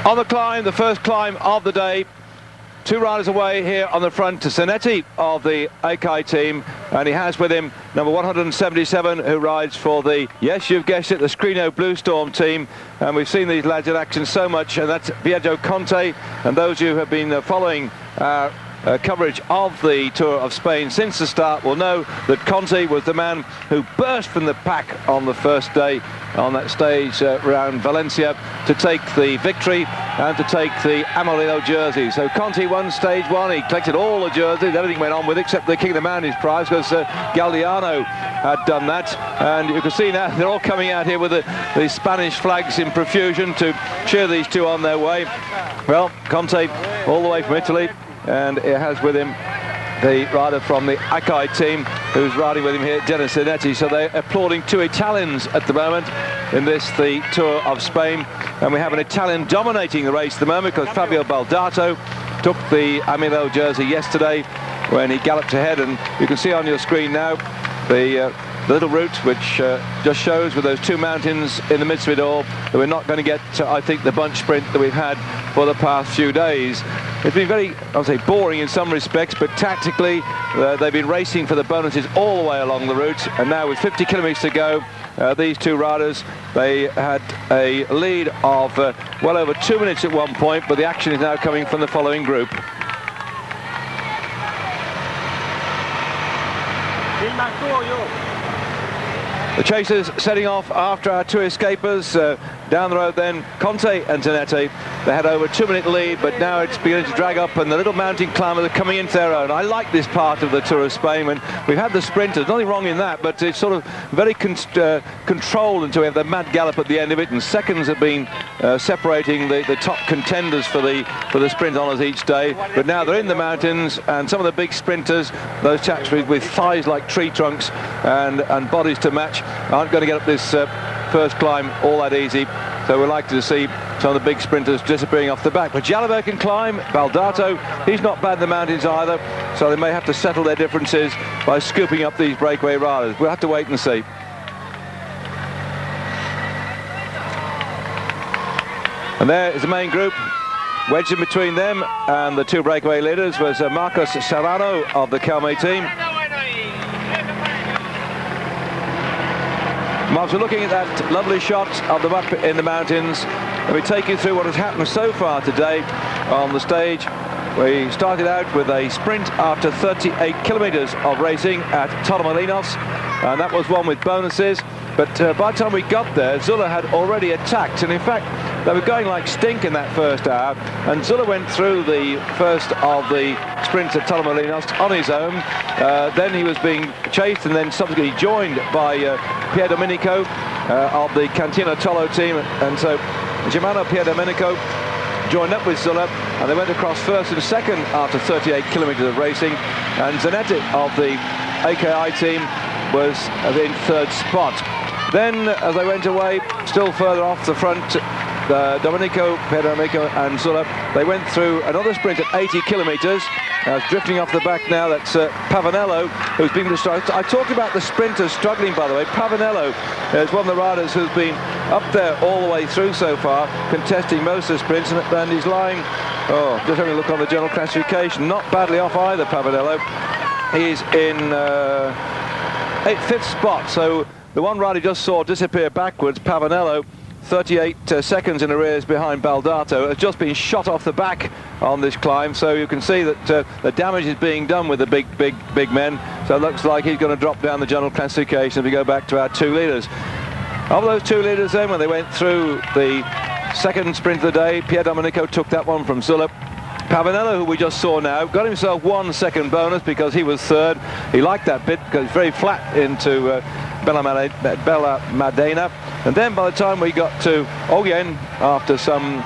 On the climb, the first climb of the day. 2 riders away here on the front to Zanetti of the Akai team, and he has with him number 177 who rides for the, yes, you've guessed it, the Scrino Blue Storm team. And we've seen these lads in action so much, and that's Viejo Conte. And those who have been following coverage of the Tour of Spain since the start will know that Conte was the man who burst from the pack on the first day on that stage around Valencia to take the victory and to take the Amarillo jersey. So Conte won stage 1, he collected all the jerseys, everything went on with except the King of the Mountains prize, because Galdiano had done that. And you can see now they're all coming out here with the Spanish flags in profusion to cheer these two on their way. Well, Conte all the way from Italy, and he has with him the rider from the Akai team who's riding with him here, Dennis Zanetti. So they're applauding 2 Italians at the moment in this, the Tour of Spain. And we have an Italian dominating the race at the moment, because Fabio Baldato took the Amarillo jersey yesterday when he galloped ahead. And you can see on your screen now the little route which just shows with those 2 mountains in the midst of it all that we're not going to get, I think, the bunch sprint that we've had for the past few days. It's been very, I'll say, boring in some respects, but tactically they've been racing for the bonuses all the way along the route. And now with 50 kilometres to go, these 2 riders, they had a lead of well over 2 minutes at one point, but the action is now coming from the following group. The chasers setting off after our 2 escapers. Down the road then, Conte and Zanetti. They had over a 2-minute lead, but now it's beginning to drag up, and the little mountain climbers are coming into their own. I like this part of the Tour of Spain when we've had the sprinters, nothing wrong in that, but it's sort of very controlled until we have the mad gallop at the end of it, and seconds have been separating the top contenders for the sprint honours each day. But now they're in the mountains, and some of the big sprinters, those chaps with thighs like tree trunks and bodies to match, aren't going to get up this first climb all that easy. So we're likely to see some of the big sprinters disappearing off the back. But Jalabert can climb. Baldato, he's not bad in the mountains either, so they may have to settle their differences by scooping up these breakaway riders. We'll have to wait and see. And there is the main group. Wedged in between them and the 2 breakaway leaders was Marcos Serrano of the Calme team. Whilst we're looking at that lovely shot of them up in the mountains, let me take you through what has happened so far today on the stage. We started out with a sprint after 38 kilometres of racing at Torremolinos, and that was one with bonuses. But by the time we got there, Zülle had already attacked, and in fact they were going like stink in that first hour, and Zülle went through the first of the sprints at Torremolinos on his own. Then he was being chased and then subsequently joined by Pier Domenico of the Cantina Tolo team, and so Germano Pier Domenico joined up with Zülle, and they went across first and second after 38 kilometres of racing. And Zanetti of the AKI team was in 3rd spot. Then, as they went away, still further off the front, Domenico, Pier Domenico and Zülle, they went through another sprint at 80 kilometres. Drifting off the back now, that's Pavanello, who's been distracted. I talked about the sprinters struggling, by the way. Pavanello is one of the riders who's been up there all the way through so far, contesting most of the sprints, and he's lying, just having a look on the general classification, not badly off either, Pavanello. He's in 5th spot, so the one rider just saw disappear backwards, Pavanello, 38 seconds in arrears behind Baldato, has just been shot off the back on this climb. So you can see that the damage is being done with the big men. So it looks like he's going to drop down the general classification if we go back to our 2 leaders. Of those 2 leaders then, when they went through the second sprint of the day, Pier Domenico took that one from Zülle. Pavanello, who we just saw now, got himself 1 second bonus because he was 3rd. He liked that bit because it's very flat into Bella Madena. And then by the time we got to Ogyen, after some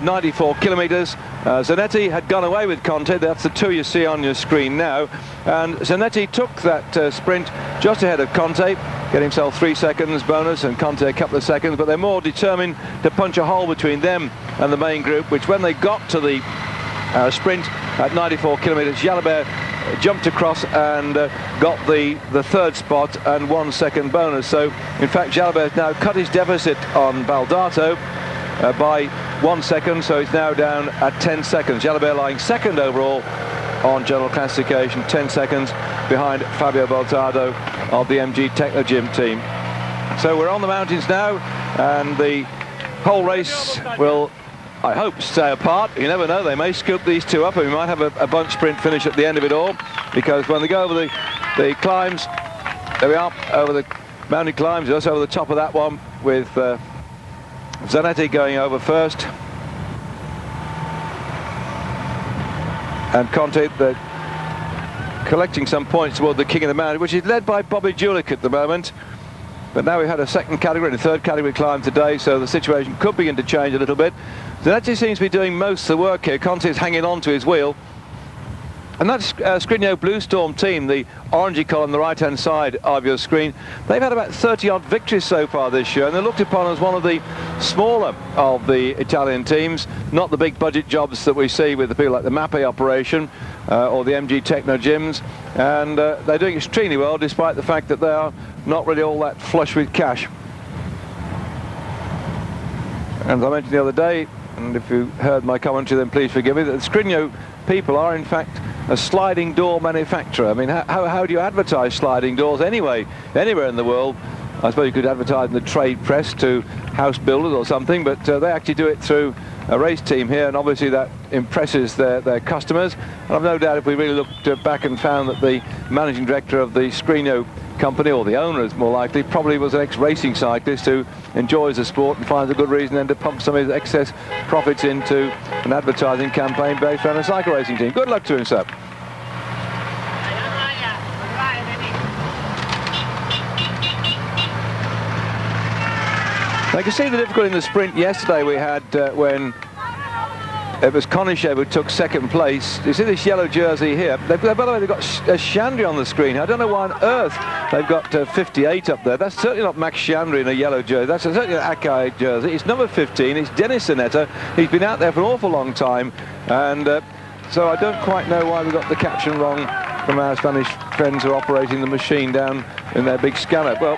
94 kilometres, Zanetti had gone away with Conte. That's the 2 you see on your screen now. And Zanetti took that sprint just ahead of Conte, get himself 3 seconds bonus, and Conte a couple of seconds. But they're more determined to punch a hole between them and the main group, which when they got to the sprint at 94 kilometres, Jalabert jumped across and got the 3rd spot and 1 second bonus. So in fact Jalabert now cut his deficit on Baldato by 1 second, so it's now down at 10 seconds. Jalabert lying second overall on general classification, 10 seconds behind Fabio Baltardo of the MG Technogym team. So we're on the mountains now, and the whole race will, I hope, stay apart. You never know, they may scoop these two up, and we might have a bunch sprint finish at the end of it all, because when they go over the climbs, there we are, over the mountain climbs, just over the top of that one, with Zanetti going over first, and Conte collecting some points toward the king of the mountain, which is led by Bobby Julich at the moment. But now we've had a second category and a third category climb today, so the situation could begin to change a little bit. Zanetti seems to be doing most of the work here. Conte is hanging on to his wheel. And that's Scrigno Blue Storm team, the orangey colour on the right-hand side of your screen. They've had about 30-odd victories so far this year, and they're looked upon as one of the smaller of the Italian teams, not the big budget jobs that we see with the people like the Mappe operation or the MG Techno gyms. And they're doing extremely well, despite the fact that they are not really all that flush with cash. And as I mentioned the other day, and if you heard my commentary, then please forgive me, that the Scrigno people are in fact a sliding door manufacturer. I mean, how do you advertise sliding doors anyway, anywhere in the world? I suppose you could advertise in the trade press to house builders or something, but they actually do it through a race team here, and obviously that impresses their customers. And I've no doubt if we really looked back and found that the managing director of the Scrigno company, or the owner is more likely, probably was an ex-racing cyclist who enjoys the sport and finds a good reason then to pump some of his excess profits into an advertising campaign based around a cycle racing team. Good luck to him, sir. I can see the difficulty in the sprint yesterday we had when it was Konishev who took second place. You see this yellow jersey here? By the way, they've got Chandri on the screen. I don't know why on earth they've got 58 up there. That's certainly not Max Chandri in a yellow jersey. That's certainly an Akai jersey. It's number 15. It's Dennis Zanetta. He's been out there for an awful long time. And so I don't quite know why we got the caption wrong from our Spanish friends who are operating the machine down in their big scanner. Well,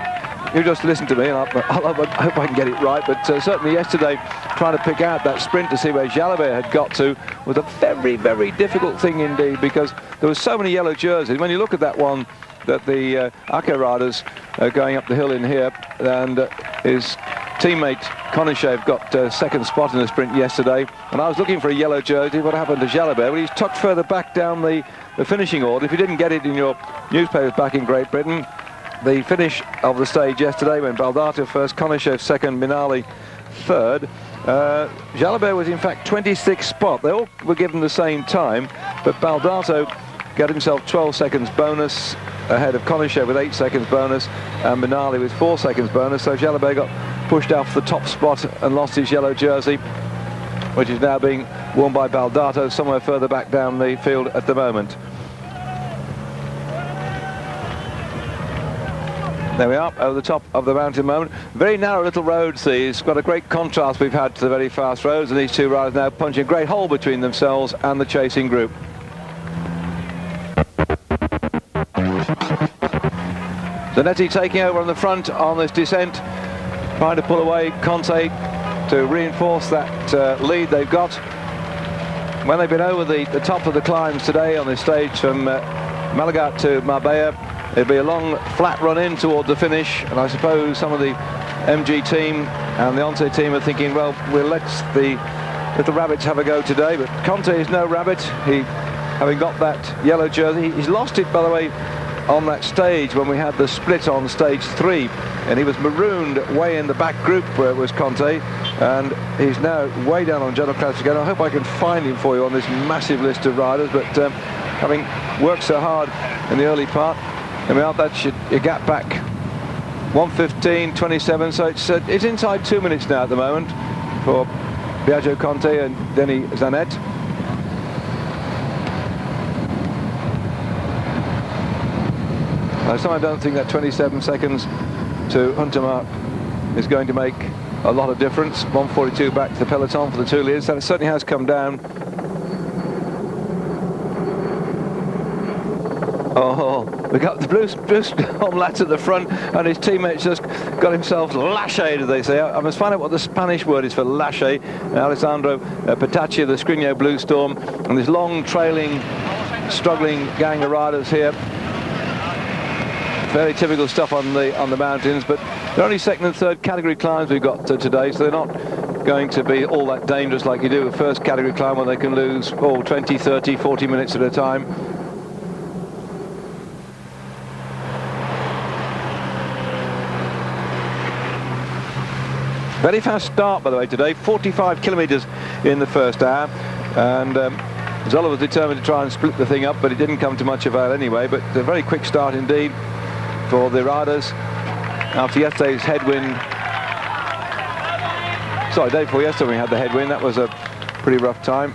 you just listen to me, and I hope I can get it right, but certainly yesterday trying to pick out that sprint to see where Jalabert had got to was a very, very difficult thing indeed, because there were so many yellow jerseys. When you look at that one that the Aka riders are going up the hill in here, and his teammate Konishev got second spot in the sprint yesterday, and I was looking for a yellow jersey. What happened to Jalabert? Well, he's tucked further back down the finishing order. If you didn't get it in your newspapers back in Great Britain, the finish of the stage yesterday when Baldato first, Konishev second, Minali third. Jalabert was in fact 26th spot. They all were given the same time, but Baldato got himself 12 seconds bonus ahead of Konishev with 8 seconds bonus, and Minali with 4 seconds bonus. So Jalabert got pushed off the top spot and lost his yellow jersey, which is now being worn by Baldato somewhere further back down the field at the moment. There we are, over the top of the mountain moment. Very narrow little roads these. Got a great contrast we've had to the very fast roads, and these two riders now punching a great hole between themselves and the chasing group. Zanetti taking over on the front on this descent, trying to pull away Conte to reinforce that lead they've got. When they've been over the top of the climbs today on this stage from Malaga to Marbella, it'll be a long flat run in toward the finish, and I suppose some of the MG team and the Once team are thinking, well, we'll let the little rabbits have a go today. But Conte is no rabbit. He, having got that yellow jersey, he's lost it, by the way, on that stage when we had the split on stage 3, and he was marooned way in the back group where it was Conte, and he's now way down on general class again. I hope I can find him for you on this massive list of riders, but having worked so hard in the early part, I mean, that should a gap back 1:15:27, so it's inside 2 minutes now at the moment for Biagio Conte and Denis Zanet. I don't think that 27 seconds to Huntermark is going to make a lot of difference. 1:42 back to the peloton for the two leaders. That certainly has come down. Oh, we got the blue storm lads at the front, and his teammates just got himself lashayed, as they say. I must find out what the Spanish word is for lashay. Alessandro Petacci of the Scrigno Blue Storm, and this long trailing, struggling gang of riders here. Very typical stuff on the mountains, but they're only second and third category climbs we've got today, so they're not going to be all that dangerous like you do with first category climb, when they can lose 20, 30, 40 minutes at a time. Very fast start, by the way, today. 45 kilometres in the first hour, and Zülle was determined to try and split the thing up, but it didn't come to much avail anyway. But a very quick start indeed for the riders after yesterday's headwind. Sorry, day before yesterday we had the headwind. That was a pretty rough time.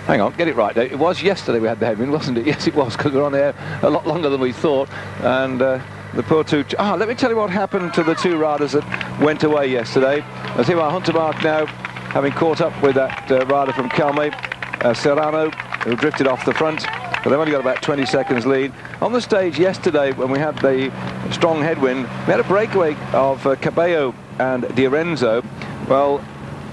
Hang on, get it right, Dave. It was yesterday we had the headwind, wasn't it? Yes, it was, because we were on air a lot longer than we thought. And the poor two... let me tell you what happened to the two riders that went away yesterday. I see our Hunter Mark now, having caught up with that rider from Calme, Serrano, who drifted off the front. But they've only got about 20 seconds lead. On the stage yesterday, when we had the strong headwind, we had a breakaway of Cabello and Di Renzo. Well,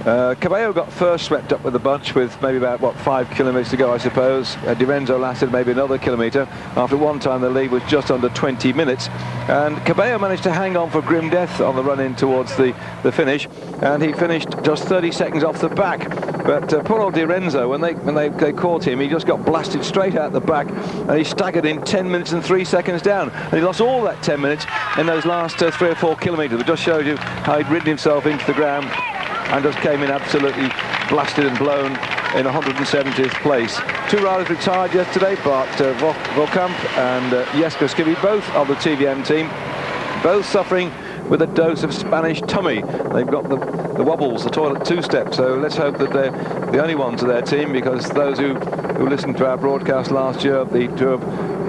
Cabello got first swept up with the bunch with maybe about, 5 kilometres to go, I suppose. Di Renzo lasted maybe another kilometre. After one time, the lead was just under 20 minutes. And Cabello managed to hang on for grim death on the run-in towards the finish. And he finished just 30 seconds off the back. But poor old Di Renzo, when they caught him, he just got blasted straight out the back. And he staggered in 10 minutes and 3 seconds down. And he lost all that 10 minutes in those last 3 or 4 kilometres. It just showed you how he'd ridden himself into the ground and just came in absolutely blasted and blown in 170th place. Two riders retired yesterday, Bart Volkamp and Jesko Skibby, both of the TVM team, both suffering with a dose of Spanish tummy. They've got the wobbles, the toilet two-step, so let's hope that they're the only ones of their team, because those who listened to our broadcast last year, the Tour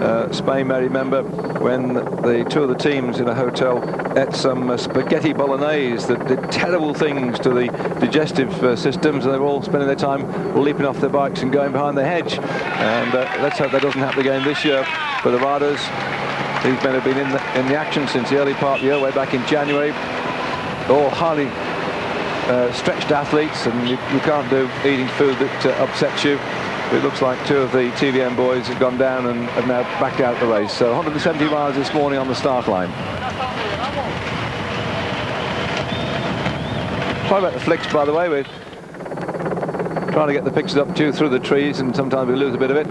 of Spain, may remember when the two of the teams in a hotel ate some spaghetti bolognese that did terrible things to the digestive systems, and they were all spending their time leaping off their bikes and going behind the hedge. And let's hope that doesn't happen again this year for the riders. These men have been in the action since the early part of the year, way back in January. All highly stretched athletes, and you can't do eating food that upsets you. It looks like two of the TVM boys have gone down and have now backed out the race. So 170 miles this morning on the start line. Sorry about the flicks, by the way. We're trying to get the pictures up through the trees, and sometimes we lose a bit of it.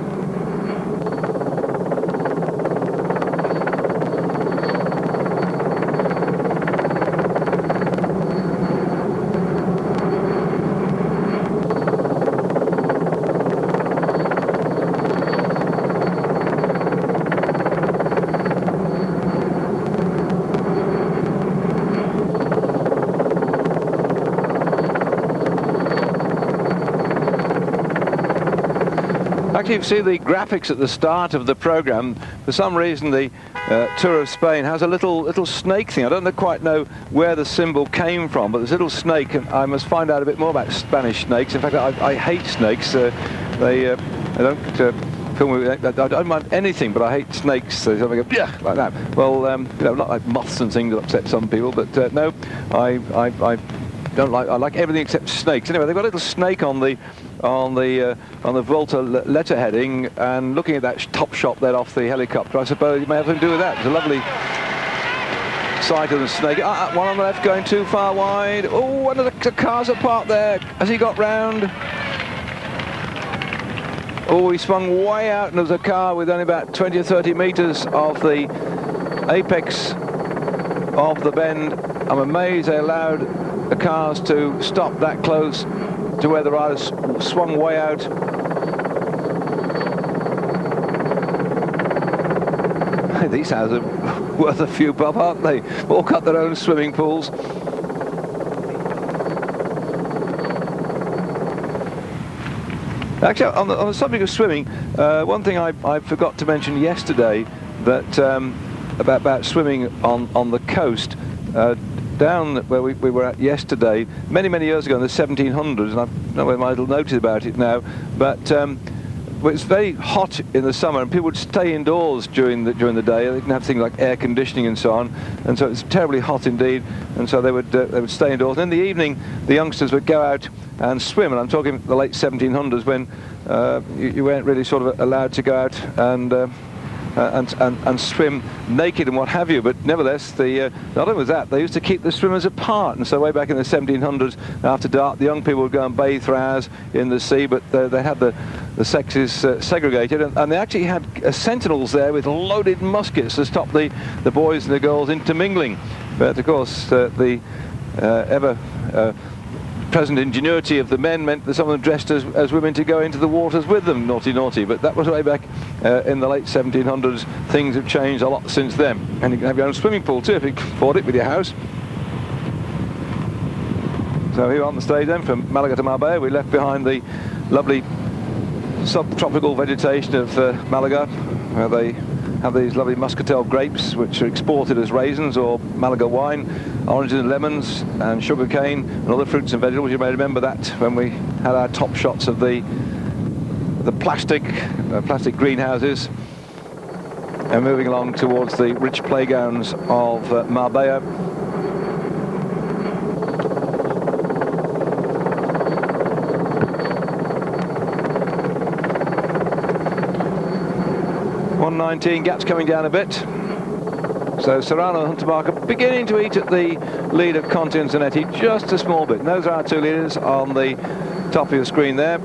Actually, you see the graphics at the start of the program. For some reason, the Tour of Spain has a little snake thing. I don't quite know where the symbol came from, but this little snake, and I must find out a bit more about Spanish snakes. In fact, I hate snakes. I don't mind anything, but I hate snakes. So something like that. Well, not like moths and things that upset some people, but no, I don't like. I like everything except snakes. Anyway, they've got a little snake on the Vuelta letter heading, and looking at that top shot there off the helicopter, I suppose it may have something to do with that. It's a lovely sight of the snake. One on the left going too far wide. Oh, one of the cars are parked there. Has he got round? Oh, he swung way out, and there was a car with only about 20 or 30 metres of the apex of the bend. I'm amazed they allowed the cars to stop that close to where the riders swung way out. These houses are worth a few bob, aren't they? All got their own swimming pools. Actually, on the subject of swimming, one thing I forgot to mention yesterday, that about swimming on the coast. Down where we were at yesterday, many years ago in the 1700s, and I don't know whether I noted about it now, but well, it's very hot in the summer, and people would stay indoors during the day. They didn't have things like air conditioning and so on, and so it's terribly hot indeed. And so they would stay indoors. And in the evening, the youngsters would go out and swim. And I'm talking the late 1700s, when you weren't really sort of allowed to go out and swim naked and what have you. But nevertheless, not only was that, they used to keep the swimmers apart. And so way back in the 1700s, after dark, the young people would go and bathe for hours in the sea, but they had the sexes segregated, and they actually had sentinels there with loaded muskets to stop the boys and the girls intermingling. But of course, the ever present ingenuity of the men meant that some of them dressed as women to go into the waters with them. Naughty, naughty. But that was way back in the late 1700s. Things have changed a lot since then. And you can have your own swimming pool too if you can afford it with your house. So here on the stage then, from Malaga to Marbella, we left behind the lovely subtropical vegetation of Malaga, where they have these lovely muscatel grapes, which are exported as raisins or Malaga wine, oranges and lemons and sugar cane and other fruits and vegetables. You may remember that when we had our top shots of the plastic greenhouses. And moving along towards the rich playgrounds of Marbella. .119, gaps coming down a bit. So Serrano and Huntermark are beginning to eat at the lead of Conti and Zanetti just a small bit. And those are our two leaders on the top of your screen there.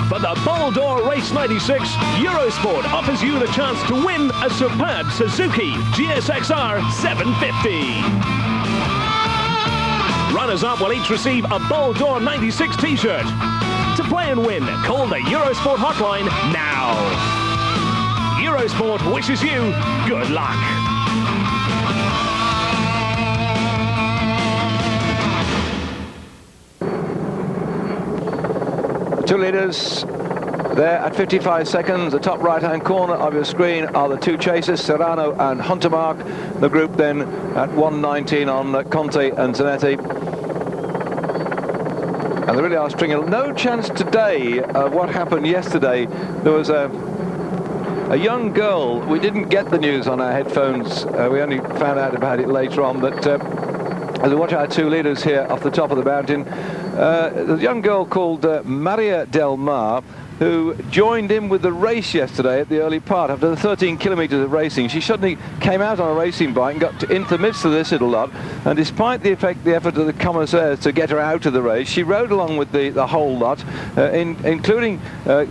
For the Ball d'Or Race 96, Eurosport offers you the chance to win a superb Suzuki GSXR 750. Runners-up will each receive a Ball d'Or 96 t-shirt. To play and win, call the Eurosport hotline now. Eurosport wishes you good luck. The two leaders there at 55 seconds. The top right-hand corner of your screen are the two chasers, Serrano and Huntermark. The group then at 1:19 on Conti and Zanetti. And they really are stringing. No chance today of what happened yesterday. There was a young girl. We didn't get the news on our headphones. We only found out about it later on. That as we watch our two leaders here off the top of the mountain, there's a young girl called Maria Del Mar, who joined in with the race yesterday at the early part. After the 13 kilometers of racing, she suddenly came out on a racing bike and got into the midst of this little lot, and despite the effort of the commissaires to get her out of the race, she rode along with the whole lot, including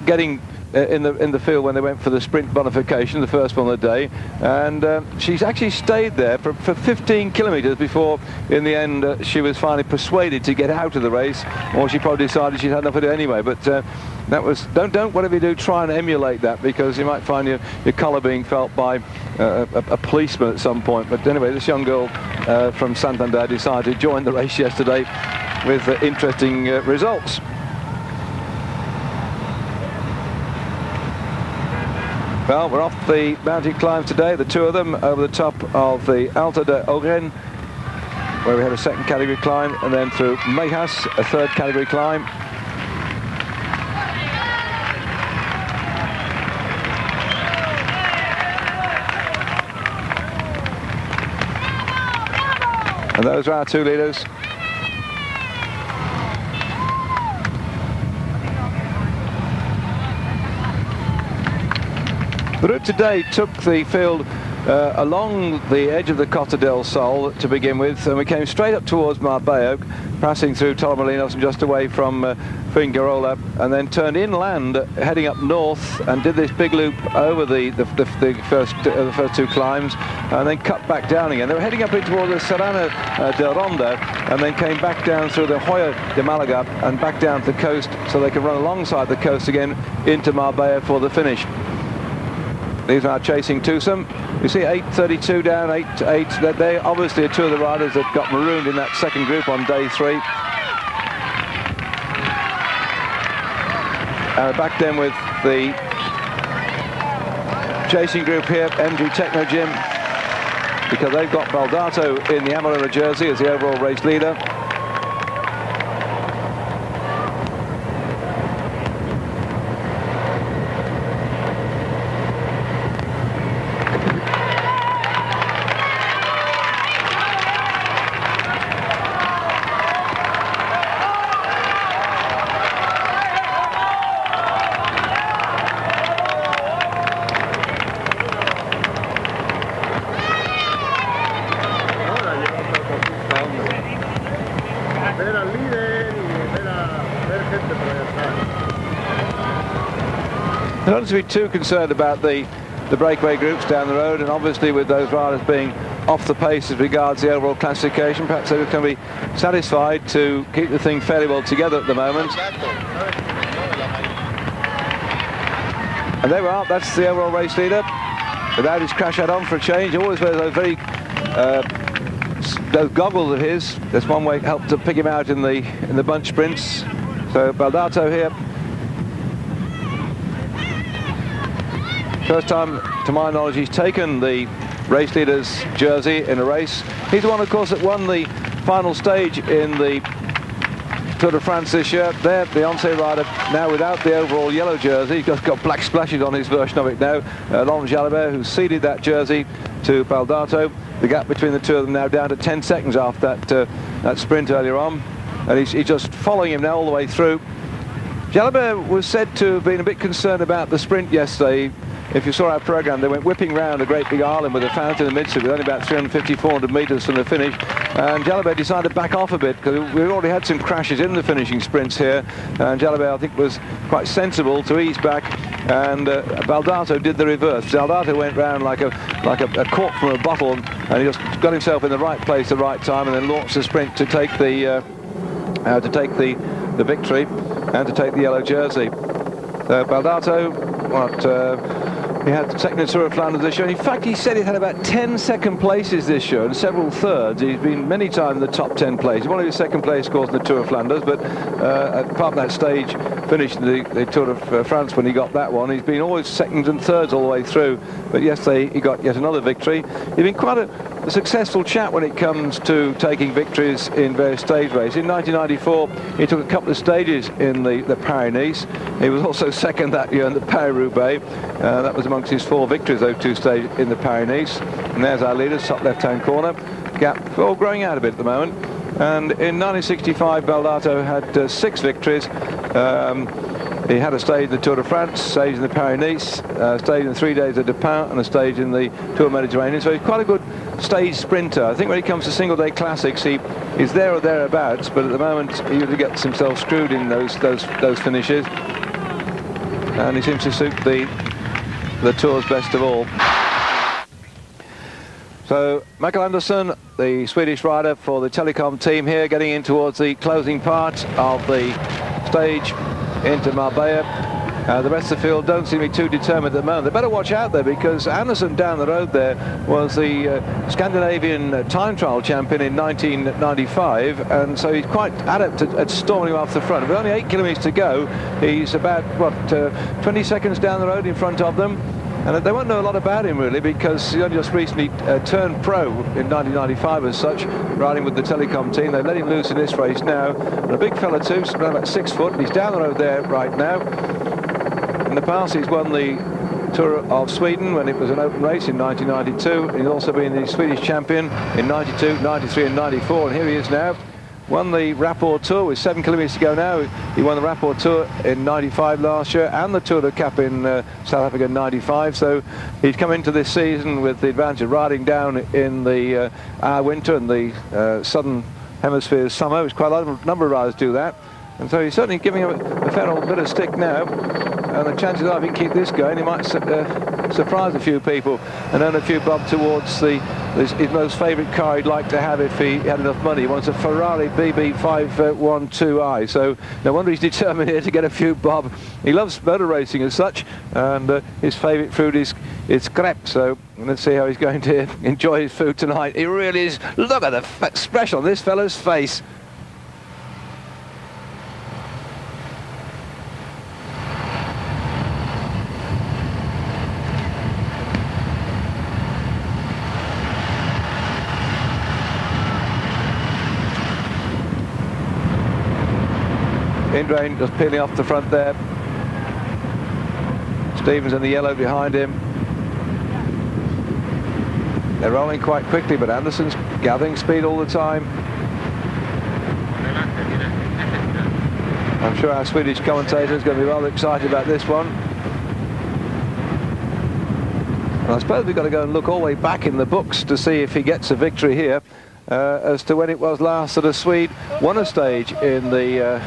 getting in the field when they went for the sprint bonification, the first one of the day, and she's actually stayed there for 15 kilometers before in the end she was finally persuaded to get out of the race, or she probably decided she'd had enough of it anyway. But that was, don't whatever you do, try and emulate that, because you might find your collar being felt by a policeman at some point. But anyway, this young girl from Santander decided to join the race yesterday with interesting results. Well, we're off the mountain climb today, the two of them, over the top of the Alto de Ogren, where we had a second category climb, and then through Meijas, a third category climb. And those are our two leaders. The route today took the field along the edge of the Cota del Sol to begin with, and we came straight up towards Marbella, passing through Torremolinos and just away from Fuengirola, and then turned inland, heading up north, and did this big loop over the first two climbs, and then cut back down again. They were heading up in towards the Serrano del Ronda, and then came back down through the Hoyo de Malaga and back down to the coast, so they could run alongside the coast again into Marbella for the finish. These are chasing twosome. You see 8:32 down, 8:8. They obviously are two of the riders that got marooned in that second group on day 3. Back then with the chasing group here, MG Techno Gym. because they've got Baldato in the Amarillo jersey as the overall race leader. I don't to be too concerned about the breakaway groups down the road, and obviously with those riders being off the pace as regards the overall classification, perhaps they can be satisfied to keep the thing fairly well together at the moment. And there we are, that's the overall race leader without his crash hat on for a change. Always wears those very those goggles of his. That's one way it helped to pick him out in the bunch sprints. So Baldato here. First time, to my knowledge, he's taken the race leader's jersey in a race. He's the one, of course, that won the final stage in the Tour de France this year. There, the Beyonce rider, now without the overall yellow jersey. He's got black splashes on his version of it now. Laurent Jalabert, who ceded that jersey to Baldato. The gap between the two of them now down to 10 seconds after that sprint earlier on. And he's just following him now all the way through. Jalabert was said to have been a bit concerned about the sprint yesterday. If you saw our programme, they went whipping round a great big island with a fountain in the midst of it, only about 350, 400 metres from the finish. And Jalabert decided to back off a bit because we've already had some crashes in the finishing sprints here. And Jalabert, I think, was quite sensible to ease back. And Baldato did the reverse. Baldato went round like a cork from a bottle, and he just got himself in the right place at the right time, and then launched the sprint to take the victory and to take the yellow jersey. So Baldato, he had second in Tour of Flanders this year. In fact, he said he had about 10 second places this year and several thirds. He's been many times in the top 10 places. One of his second place scores in the Tour of Flanders, but apart from that stage finish in the Tour of France when he got that one, he's been always seconds and thirds all the way through. But yesterday he got yet another victory. He's been quite a successful chap when it comes to taking victories in various stage races. In 1994, he took a couple of stages in the Paris-Nice. He was also second that year in the Paris-Roubaix. That was amongst his 4 victories, those 2 stages in the Paris-Nice. And there's our leaders, top left-hand corner. Gap all growing out a bit at the moment. And in 1965, Baldato had 6 victories. He had a stage in the Tour de France, stage in the Paris-Nice, stage in 3 days at Depin, and a stage in the Tour Mediterranean. So he's quite a good stage sprinter. I think when it comes to single-day classics, he's there or thereabouts, but at the moment he usually gets himself screwed in those finishes. And he seems to suit the Tour's best of all. So Michael Andersson, the Swedish rider for the Telecom team here, getting in towards the closing part of the stage into Marbella. The rest of the field don't seem to be too determined at the moment. They better watch out there, because Andersson down the road there was the Scandinavian time trial champion in 1995, and so he's quite adept at storming off the front. With only 8 kilometres to go, he's about 20 seconds down the road in front of them. And they won't know a lot about him really, because he only just recently turned pro in 1995 as such, riding with the Telecom team. They've let him loose in this race now. And a big fella too, around about 6 foot. He's down the road there right now. In the past he's won the Tour of Sweden when it was an open race in 1992. He's also been the Swedish champion in 92, 93 and 94. And here he is now. Won the Rapport Tour with 7 kilometres to go now. He won the Rapport Tour in 95 last year and the Tour de Cap in South Africa in 95. So he's come into this season with the advantage of riding down in our winter and the southern hemisphere's summer, which quite a number of riders do that. And so he's certainly giving him a fair old bit of stick now. And the chances are, if he can keep this going, he might surprise a few people and earn a few bob towards his most favourite car he'd like to have if he had enough money. He wants a Ferrari BB512i. So no wonder he's determined here to get a few bob. He loves motor racing as such, and his favourite food is crepe. So let's see how he's going to enjoy his food tonight. He really is. Look at the expression on this fella's face. Indurain just peeling off the front there. Stevens in the yellow behind him. They're rolling quite quickly, but Anderson's gathering speed all the time. I'm sure our Swedish commentator is going to be rather excited about this one. And I suppose we've got to go and look all the way back in the books to see if he gets a victory here, as to when it was last that a Swede won a stage in the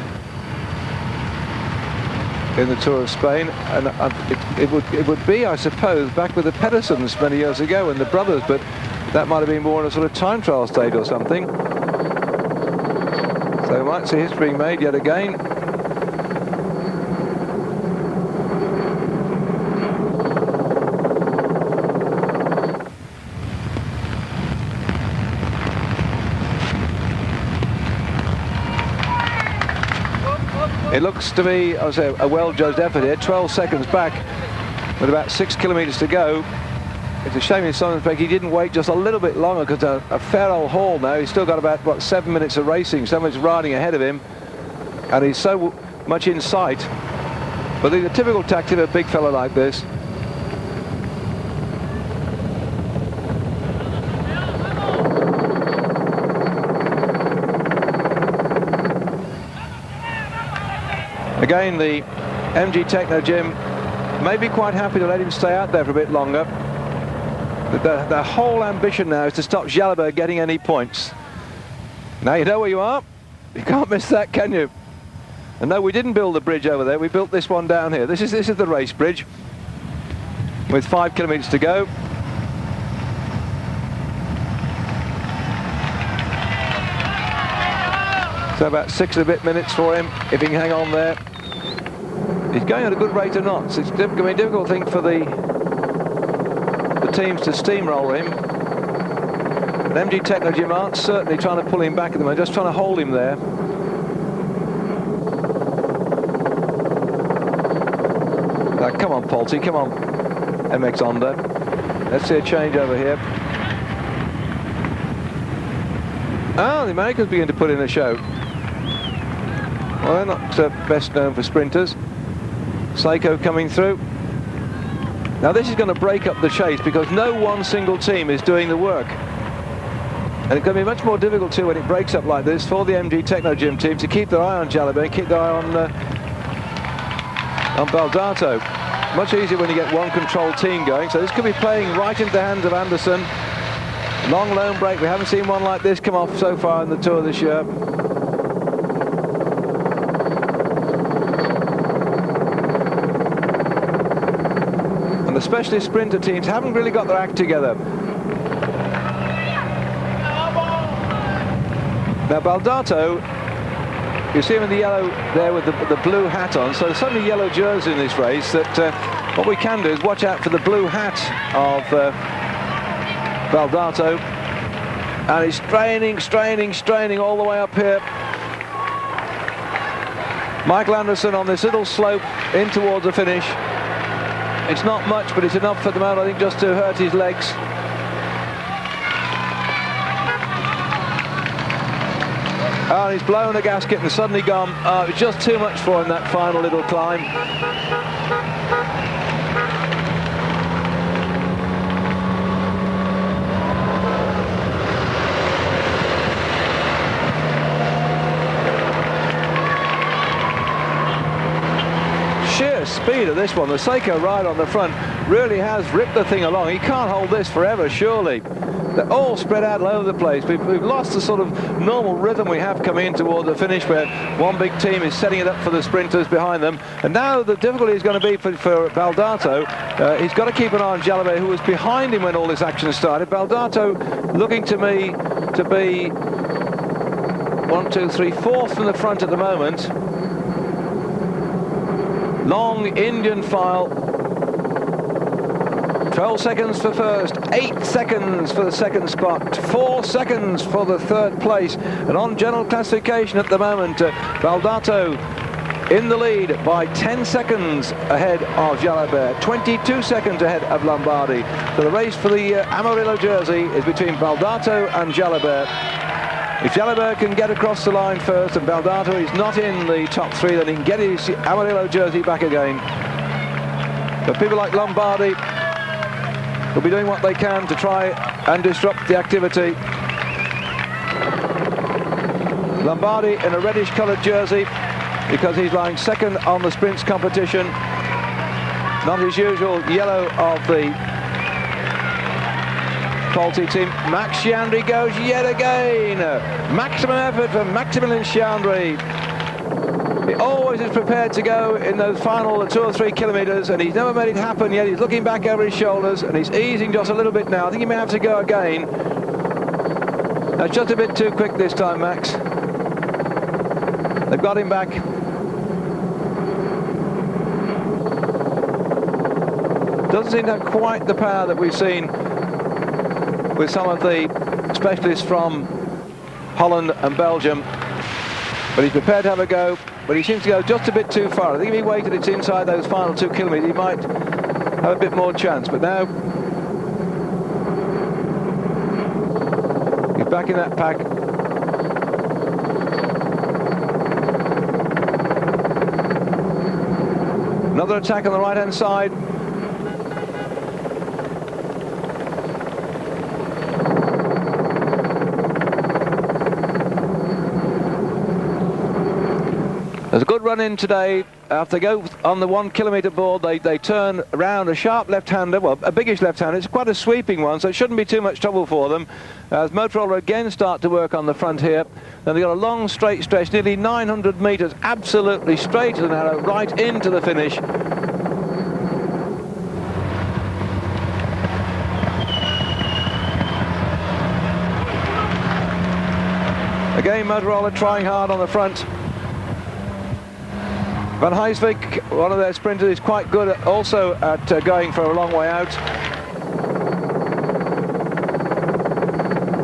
Tour of Spain. And it would be, I suppose, back with the Pedersens many years ago and the brothers, but that might have been more in a sort of time trial stage or something. So we might see history being made yet again. It looks to be, I would say, a well-judged effort here. 12 seconds back with about 6 kilometres to go. It's a shame in some respect he didn't wait just a little bit longer, because a fair old haul now. He's still got about, what, 7 minutes of racing. Someone's riding ahead of him, and he's so much in sight. But the typical tactic of a big fella like this. Again, the MG Techno Gym may be quite happy to let him stay out there for a bit longer. The whole ambition now is to stop Jalabert getting any points. Now you know where you are. You can't miss that, can you? And no, we didn't build the bridge over there. We built this one down here. This is the race bridge with 5 kilometres to go. So about 6 and a bit minutes for him, if he can hang on there. He's going at a good rate of knots. It's going to be a difficult thing for the teams to steamroll him. And MG Techno Gym aren't certainly trying to pull him back at the moment, just trying to hold him there. Now, come on, Polty, come on, MX Honda. Let's see a change over here. Ah, the Americans begin to put in a show. Well, they're not best known for sprinters. Seiko coming through. Now this is going to break up the chase, because no one single team is doing the work. And it's going to be much more difficult too when it breaks up like this for the MG Techno Gym team to keep their eye on Jalabert, keep their eye on Baldato. Much easier when you get one controlled team going. So this could be playing right into the hands of Anderson. Long lone break. We haven't seen one like this come off so far in the Tour this year. And the specialist sprinter teams haven't really got their act together. Now Baldato, you see him in the yellow there with the blue hat on. So there's so many yellow jerseys in this race that what we can do is watch out for the blue hat of Baldato. And he's straining all the way up here. Michael Anderson on this little slope in towards the finish. It's not much, but it's enough for the moment, I think, just to hurt his legs. Oh, he's blown a gasket and suddenly gone. Oh, it was just too much for him, that final little climb. Sheer speed of this one. The Seiko ride on the front really has ripped the thing along. He can't hold this forever, surely. They're all spread out all over the place. We've lost the sort of normal rhythm we have coming in toward the finish, where one big team is setting it up for the sprinters behind them. And now the difficulty is going to be for Baldato. He's got to keep an eye on Jalabert, who was behind him when all this action started. Baldato looking to me to be 1, 2, 3, fourth from the front at the moment. Long Indian file. 12 seconds for first, 8 seconds for the second spot, 4 seconds for the third place. And on general classification at the moment, Baldato in the lead by 10 seconds ahead of Jalabert, 22 seconds ahead of Lombardi. So the race for the Amarillo jersey is between Baldato and Jalabert. If Jalabert can get across the line first and Baldato is not in the top three, then he can get his Amarillo jersey back again. But people like Lombardi will be doing what they can to try and disrupt the activity. Lombardi in a reddish coloured jersey because he's lying second on the sprints competition. Not his usual yellow of the faulty team. Max Chandri goes yet again. Maximum effort for Maximilian Chandri. He always is prepared to go in those final 2 or 3 kilometres, and he's never made it happen yet. He's looking back over his shoulders and he's easing just a little bit now. I think he may have to go again. That's just a bit too quick this time, Max. They've got him back. Doesn't seem to have quite the power that we've seen with some of the specialists from Holland and Belgium. But he's prepared to have a go, but he seems to go just a bit too far. I think if he waited it's inside those final 2 kilometres, he might have a bit more chance. But now he's back in that pack. Another attack on the right-hand side. There's a good run in today. After they go on the 1 kilometre board, they turn around a sharp left-hander, well, a biggish left-hander. It's quite a sweeping one, so it shouldn't be too much trouble for them. As Motorola again start to work on the front here. Then they've got a long straight stretch, nearly 900 metres, absolutely straight and narrow, right into the finish. Again, Motorola trying hard on the front. Van Heijswijk, one of their sprinters, is quite good also at going for a long way out.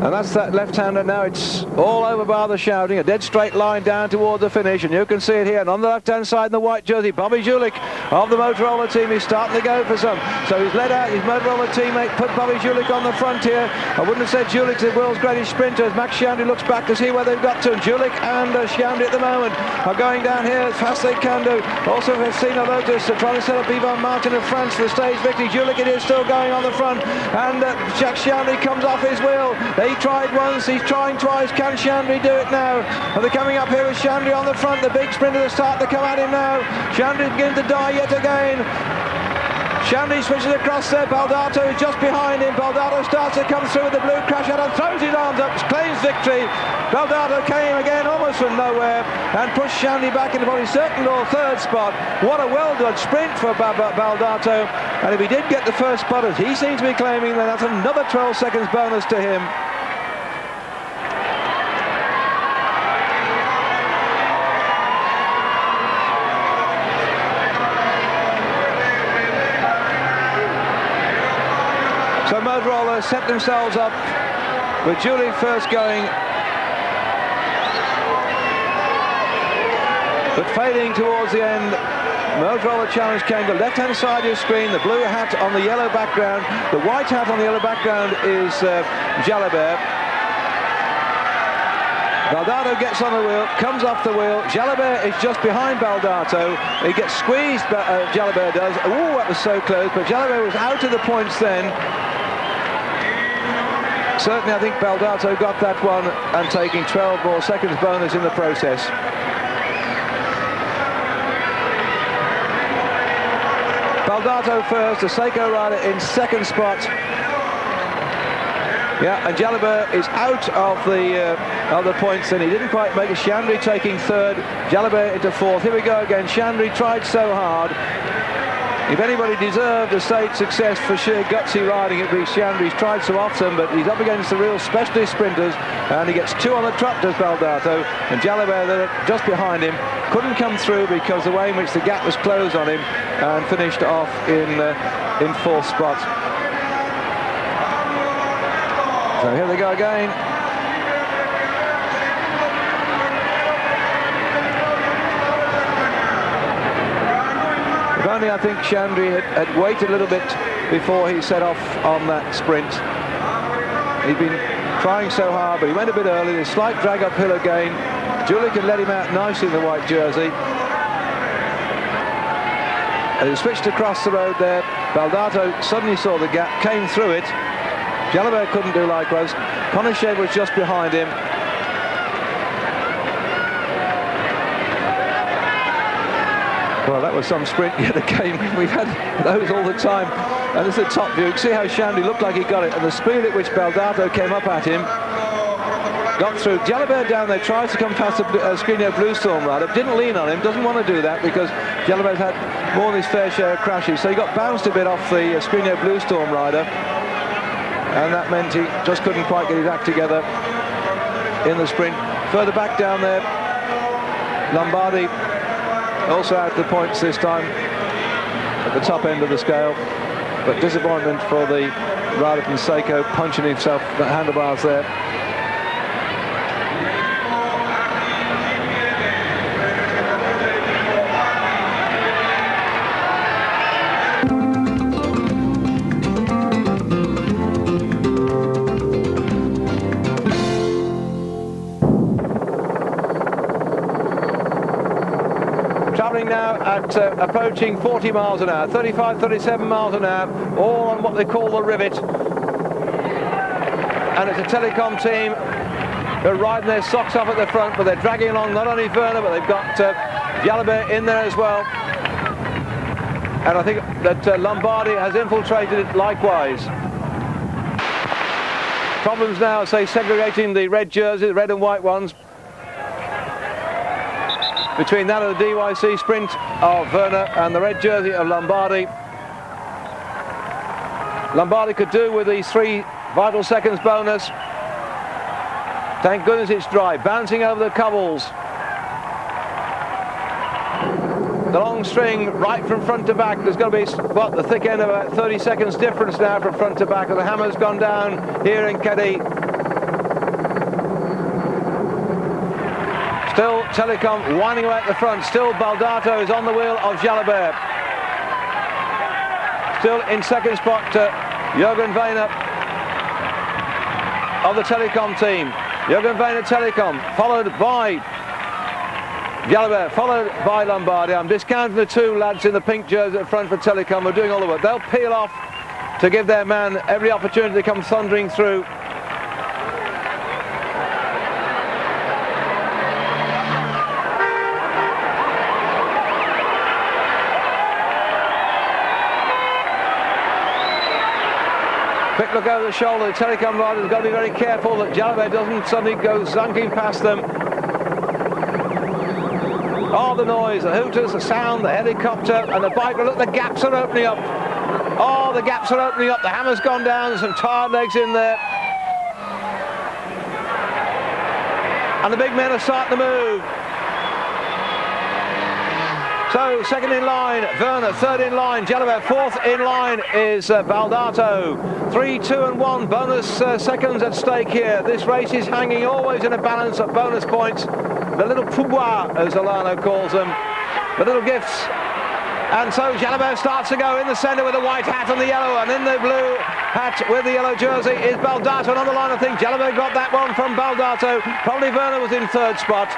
And that's that left-hander now. It's all over bar the shouting. A dead straight line down towards the finish, and you can see it here. And on the left-hand side in the white jersey, Bobby Julich of the Motorola team is starting to go for some. So he's led out his Motorola teammate, put Bobby Julich on the front here. I wouldn't have said Julich's the world's greatest sprinter. As Max Chandri looks back to see where they've got to. And Julich and Chandri at the moment are going down here as fast as they can do. Also, we've seen a Lotus trying to set up Yvan Martin of France for the stage victory. Julich it is still going on the front, and Jacques Chandri comes off his wheel. He tried once, he's trying twice. Can Chandri do it now? And they're coming up here with Chandri on the front. The big sprinter to start to come at him now. Chandri beginning to die yet again. Chandri switches across there. Baldato is just behind him. Baldato starts to come through with the blue crash out and throws his arms up, claims victory. Baldato came again almost from nowhere and pushed Chandri back into probably second or third spot. What a well-done sprint for Baldato. And if he did get the first spot, as he seems to be claiming, then that's another 12 seconds bonus to him. So Motorola set themselves up with Julich first going, but fading towards the end. Motorola challenge came to the left-hand side of your screen, the blue hat on the yellow background. The white hat on the yellow background is Jalabert. Baldato gets on the wheel, comes off the wheel. Jalabert is just behind Baldato. He gets squeezed, Jalabert does. Ooh, that was so close, but Jalabert was out of the points then. Certainly, I think Baldato got that one and taking 12 more seconds bonus in the process. Baldato first, the Seiko rider in second spot. Yeah, and Jalabert is out of the points, and he didn't quite make it. Chandri taking third, Jalabert into fourth. Here we go again. Chandri tried so hard. If anybody deserved a state success for sheer gutsy riding, it'd be Chandri. He's tried so often, but he's up against the real specialist sprinters, and he gets 2 on the trot, does Baldato, and Jalabert just behind him couldn't come through because the way in which the gap was closed on him, and finished off in fourth spot. So here they go again. If only, I think, Chandri had waited a little bit before he set off on that sprint. He'd been trying so hard, but he went a bit early. A slight drag uphill again. Zülle could let him out nicely in the white jersey. And he switched across the road there. Baldato suddenly saw the gap, came through it. Jalabert couldn't do likewise. Konashev was just behind him. Well, that was some sprint yet again. We've had those all the time. And this is a top view. You can see how Shandy looked like he got it. And the speed at which Baldato came up at him. Got through. Jalabert down there tries to come past the Skriniar Blue Storm rider. Didn't lean on him. Doesn't want to do that because Jalabert had more than his fair share of crashes. So he got bounced a bit off the Skriniar Blue Storm rider. And that meant he just couldn't quite get his act together in the sprint. Further back down there, Lombardi also out the points this time at the top end of the scale. But disappointment for the rider from Seiko, punching himself the handlebars there. Travelling now at approaching 40 miles an hour, 35, 37 miles an hour, all on what they call the rivet. And it's a Telecom team who are riding their socks off at the front, but they're dragging along not only Werner, but they've got Jalabert in there as well. And I think that Lombardi has infiltrated it likewise. Problems now, say, segregating the red jerseys, the red and white ones, between that of the DYC sprint of Werner and the red jersey of Lombardi. Lombardi could do with these 3 vital seconds bonus. Thank goodness it's dry, bouncing over the cobbles. The long string right from front to back. There's going to be, what, the thick end of about 30 seconds difference now from front to back. And the hammer's gone down here in Caddy. Still Telecom winding away at the front. Still Baldato is on the wheel of Jalabert. Still in second spot Jürgen Wehner of the Telecom team. Jürgen Wehner Telecom, followed by Jalabert, followed by Lombardi. I'm discounting the 2 lads in the pink jersey at front for Telecom. We're doing all the work. They'll peel off to give their man every opportunity to come thundering through. Quick look over the shoulder. The Telecom rider's got to be very careful that Jalabert doesn't suddenly go zunking past them. Oh, the noise, the hooters, the sound, the helicopter, and the bike. Look, the gaps are opening up. Oh, the gaps are opening up. The hammer's gone down. There's some tired legs in there. And the big men are starting to move. So, second in line, Werner. Third in line, Jalabert. Fourth in line is Baldato. 3, 2 and 1 bonus seconds at stake here. This race is hanging always in a balance of bonus points. The little pouvoir, as Alano calls them. The little gifts. And so Jalabert starts to go in the centre with the white hat and the yellow, and in the blue hat with the yellow jersey is Baldato. And on the line, I think Jalabert got that one from Baldato. Probably Werner was in third spot.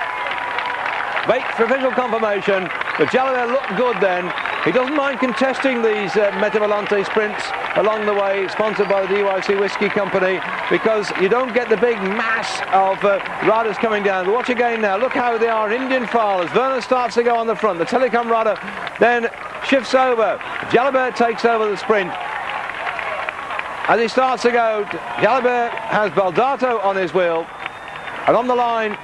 Wait for official confirmation, but Jalabert looked good then. He doesn't mind contesting these Metavolante sprints along the way, sponsored by the DYC Whiskey Company, because you don't get the big mass of riders coming down. But watch again now, look how they are in Indian file as Werner starts to go on the front. The Telecom rider then shifts over. Jalabert takes over the sprint. As he starts to go, Jalabert has Baldato on his wheel, and on the line.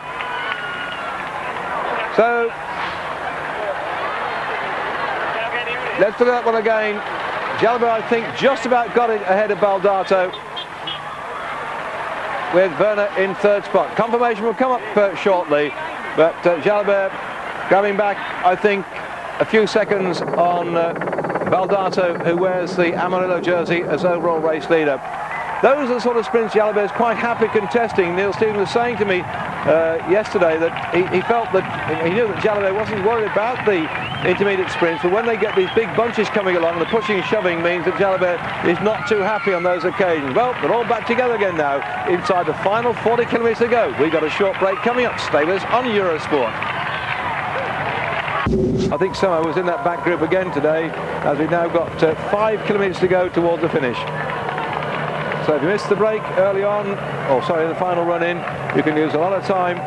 So, let's look at that one again. Jalabert, I think, just about got it ahead of Baldato, with Werner in third spot. Confirmation will come up shortly, but Jalabert grabbing back, I think, a few seconds on Baldato, who wears the Amarillo jersey as overall race leader. Those are the sort of sprints Jalabert is quite happy contesting. Neil Stevens was saying to me yesterday that he felt that he knew that Jalabert wasn't worried about the intermediate sprints, but when they get these big bunches coming along, the pushing and shoving means that Jalabert is not too happy on those occasions. Well, they're all back together again now, inside the final 40 kilometres to go. We've got a short break coming up. Stay with us on Eurosport. I think Samo was in that back group again today, as we've now got 5 kilometres to go towards the finish. So if you missed the break early on, or sorry, the final run-in, you can lose a lot of time.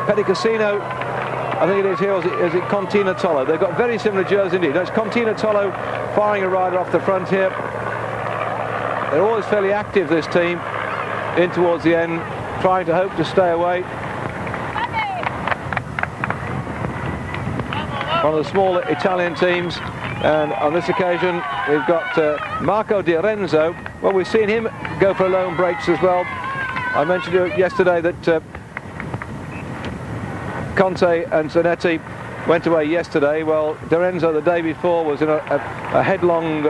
Petit Casino, I think it is here, or is it Contina Tolo? They've got very similar jerseys indeed. No, it's Contina Tolo firing a rider off the front here. They're always fairly active, this team, in towards the end, trying to hope to stay away. One of the smaller Italian teams, and on this occasion we've got Marco Di Renzo. Well, we've seen him go for lone breaks as well. I mentioned yesterday that Conte and Zanetti went away yesterday. Well, Di Renzo the day before was in a headlong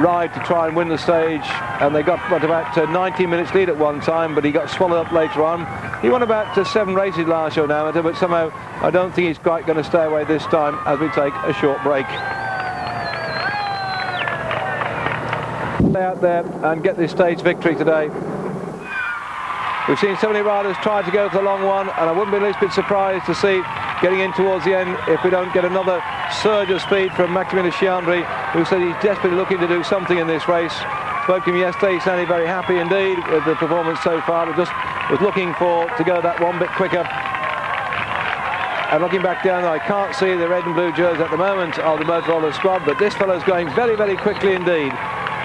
ride to try and win the stage, and they got about 19 minutes lead at one time, but he got swallowed up later on. He won about 7 races last year now, but somehow I don't think he's quite going to stay away this time as we take a short break. Stay out there and get this stage victory today. We've seen so many riders try to go for the long one, and I wouldn't be the least bit surprised to see getting in towards the end if we don't get another surge of speed from Maximilian Chiandri, who said he's desperately looking to do something in this race. Spoke to him yesterday, he sounded very happy indeed with the performance so far, but just was looking to go that one bit quicker. And looking back down there, I can't see the red and blue jersey at the moment of the Motorola squad, but this fellow's going very, very quickly indeed.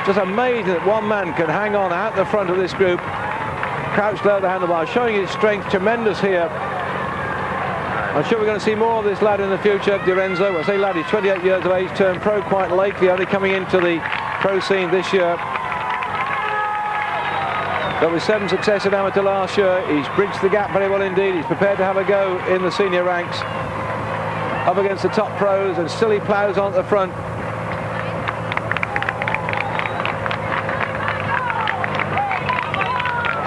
Just amazing that one man can hang on out the front of this group, crouched low the handlebars, showing his strength tremendous here. I'm sure we're going to see more of this lad in the future, Di Renzo. I say lad, he's 28 years of age, turned pro quite lately, only coming into the pro scene this year. But with 7 success in amateur last year, he's bridged the gap very well indeed. He's prepared to have a go in the senior ranks, up against the top pros, and still he ploughs on at the front.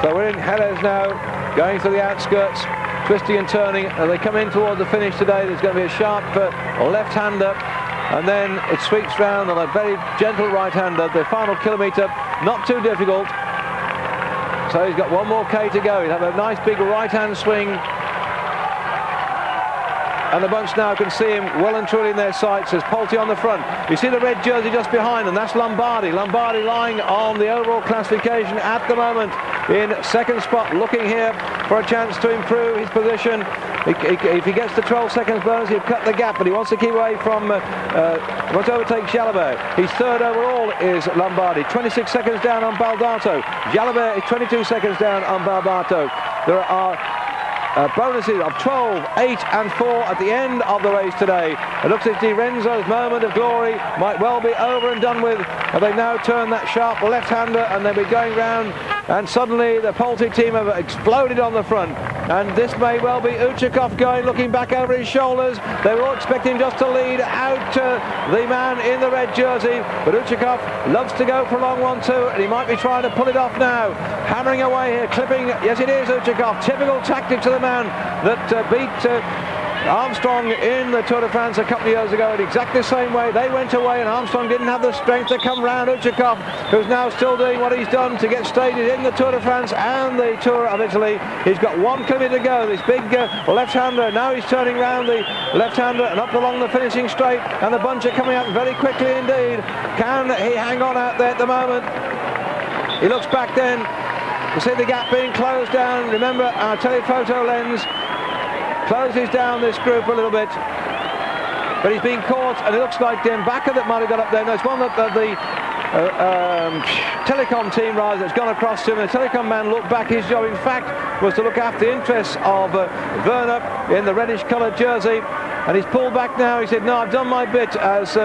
So we're in Jerez now, going to the outskirts, twisting and turning. As they come in towards the finish today, there's going to be a sharp left-hander, and then it sweeps round on a very gentle right-hander. The final kilometre, not too difficult. So he's got 1 more K to go. He'll have a nice big right-hand swing. And the bunch now can see him well and truly in their sights. There's Polti on the front. You see the red jersey just behind, and that's Lombardi. Lombardi lying on the overall classification at the moment in second spot, looking here for a chance to improve his position. If he gets the 12 seconds bonus, he'll cut the gap, but he wants to keep away from, wants to overtake Jalabert. His third overall is Lombardi, 26 seconds down on Baldato. Jalabert is 22 seconds down on Baldato. There are bonuses of 12, 8 and 4 at the end of the race today. It looks as Di Renzo's moment of glory might well be over and done with, and they've now turned that sharp left-hander, and they'll be going round, and suddenly the Polti team have exploded on the front, and this may well be Uchakov going, looking back over his shoulders. They were all expecting just to lead out the man in the red jersey, but Uchakov loves to go for a long one too, and he might be trying to pull it off now. Hammering away here, clipping, yes it is Uchakov, typical tactic to the man that beat Armstrong in the Tour de France a couple of years ago in exactly the same way. They went away and Armstrong didn't have the strength to come round Uchakov, who's now still doing what he's done to get stated in the Tour de France and the Tour of Italy. He's got 1 kilometre to go, this big left-hander. Now he's turning round the left-hander and up along the finishing straight, and the bunch are coming out very quickly indeed. Can he hang on out there at the moment? He looks back then. You see the gap being closed down. Remember, our telephoto lens closes down this group a little bit, but he's been caught, and it looks like the Mbaka that might have got up there. No, it's one that the telecom team rider that's gone across to him, and the telecom man looked back. His job, in fact, was to look after the interests of Werner in the reddish coloured jersey, and he's pulled back now. He said, no, I've done my bit, as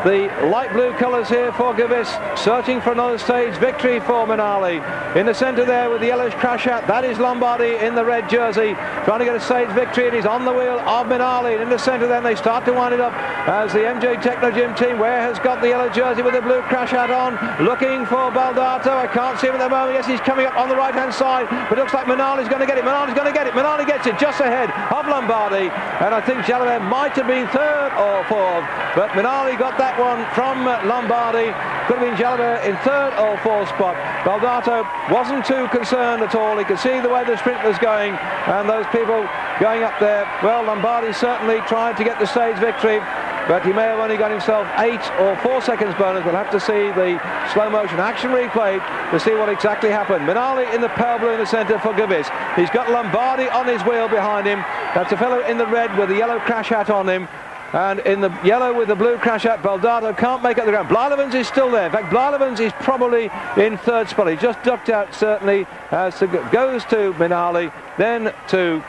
the light blue colours here for Gewiss, searching for another stage victory for Minali. In the centre there with the yellow crash hat, that is Lombardi in the red jersey, trying to get a stage victory, and he's on the wheel of Minali. And in the centre then they start to wind it up as the MJ Techno Gym team, Ware has got the yellow jersey with the blue crash hat on, looking for Baldato. I can't see him at the moment. Yes, he's coming up on the right hand side, but it looks like Minali's going to get it. Minali's going to get it. Minali gets it just ahead of Lombardi, and I think Jalabert might have been third or fourth, but Minali got that one from Lombardi. Could have been Jalabert in third or fourth spot. Baldato wasn't too concerned at all. He could see the way the sprint was going, and those people going up there. Well, Lombardi certainly tried to get the stage victory, but he may have only got himself 8 or 4 seconds bonus. We'll have to see the slow motion action replay to see what exactly happened. Minali in the pale blue in the centre for Gewiss. He's got Lombardi on his wheel behind him. That's a fellow in the red with the yellow crash hat on him. And in the yellow with the blue crash hat, Baldato can't make it the ground. Blijlevens is still there. In fact, Blijlevens is probably in third spot. He just ducked out, certainly, as goes to Minali, then to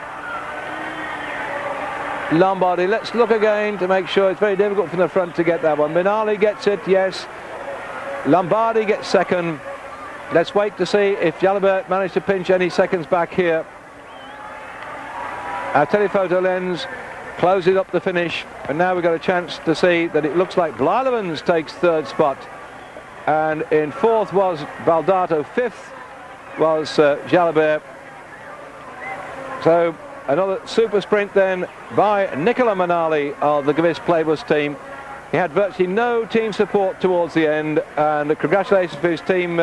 Lombardi. Let's look again to make sure. It's very difficult from the front to get that one. Minali gets it, yes. Lombardi gets second. Let's wait to see if Jalabert managed to pinch any seconds back here. Our telephoto lens closes up the finish, and now we've got a chance to see that it looks like Blijlevens takes third spot, and in fourth was Baldato, fifth was Jalabert. So another super sprint then by Nicola Minali of the Gewiss Playbus team. He had virtually no team support towards the end, and congratulations for his team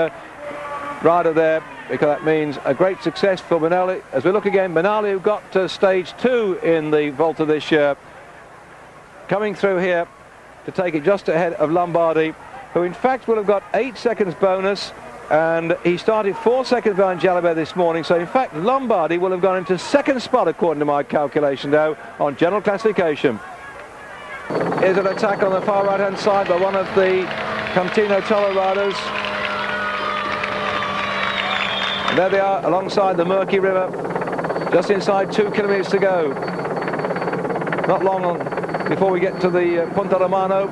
rider there, because that means a great success for Minali. As we look again, Minali, who got to stage 2 in the Vuelta this year, coming through here to take it just ahead of Lombardi, who in fact will have got 8 seconds bonus, and he started 4 seconds behind Jalabert this morning. So in fact Lombardi will have gone into second spot according to my calculation now on general classification. Here's an attack on the far right hand side by one of the Contino Toro riders. And there they are alongside the murky river, just inside 2 kilometres to go. Not long before we get to the Punta Romano.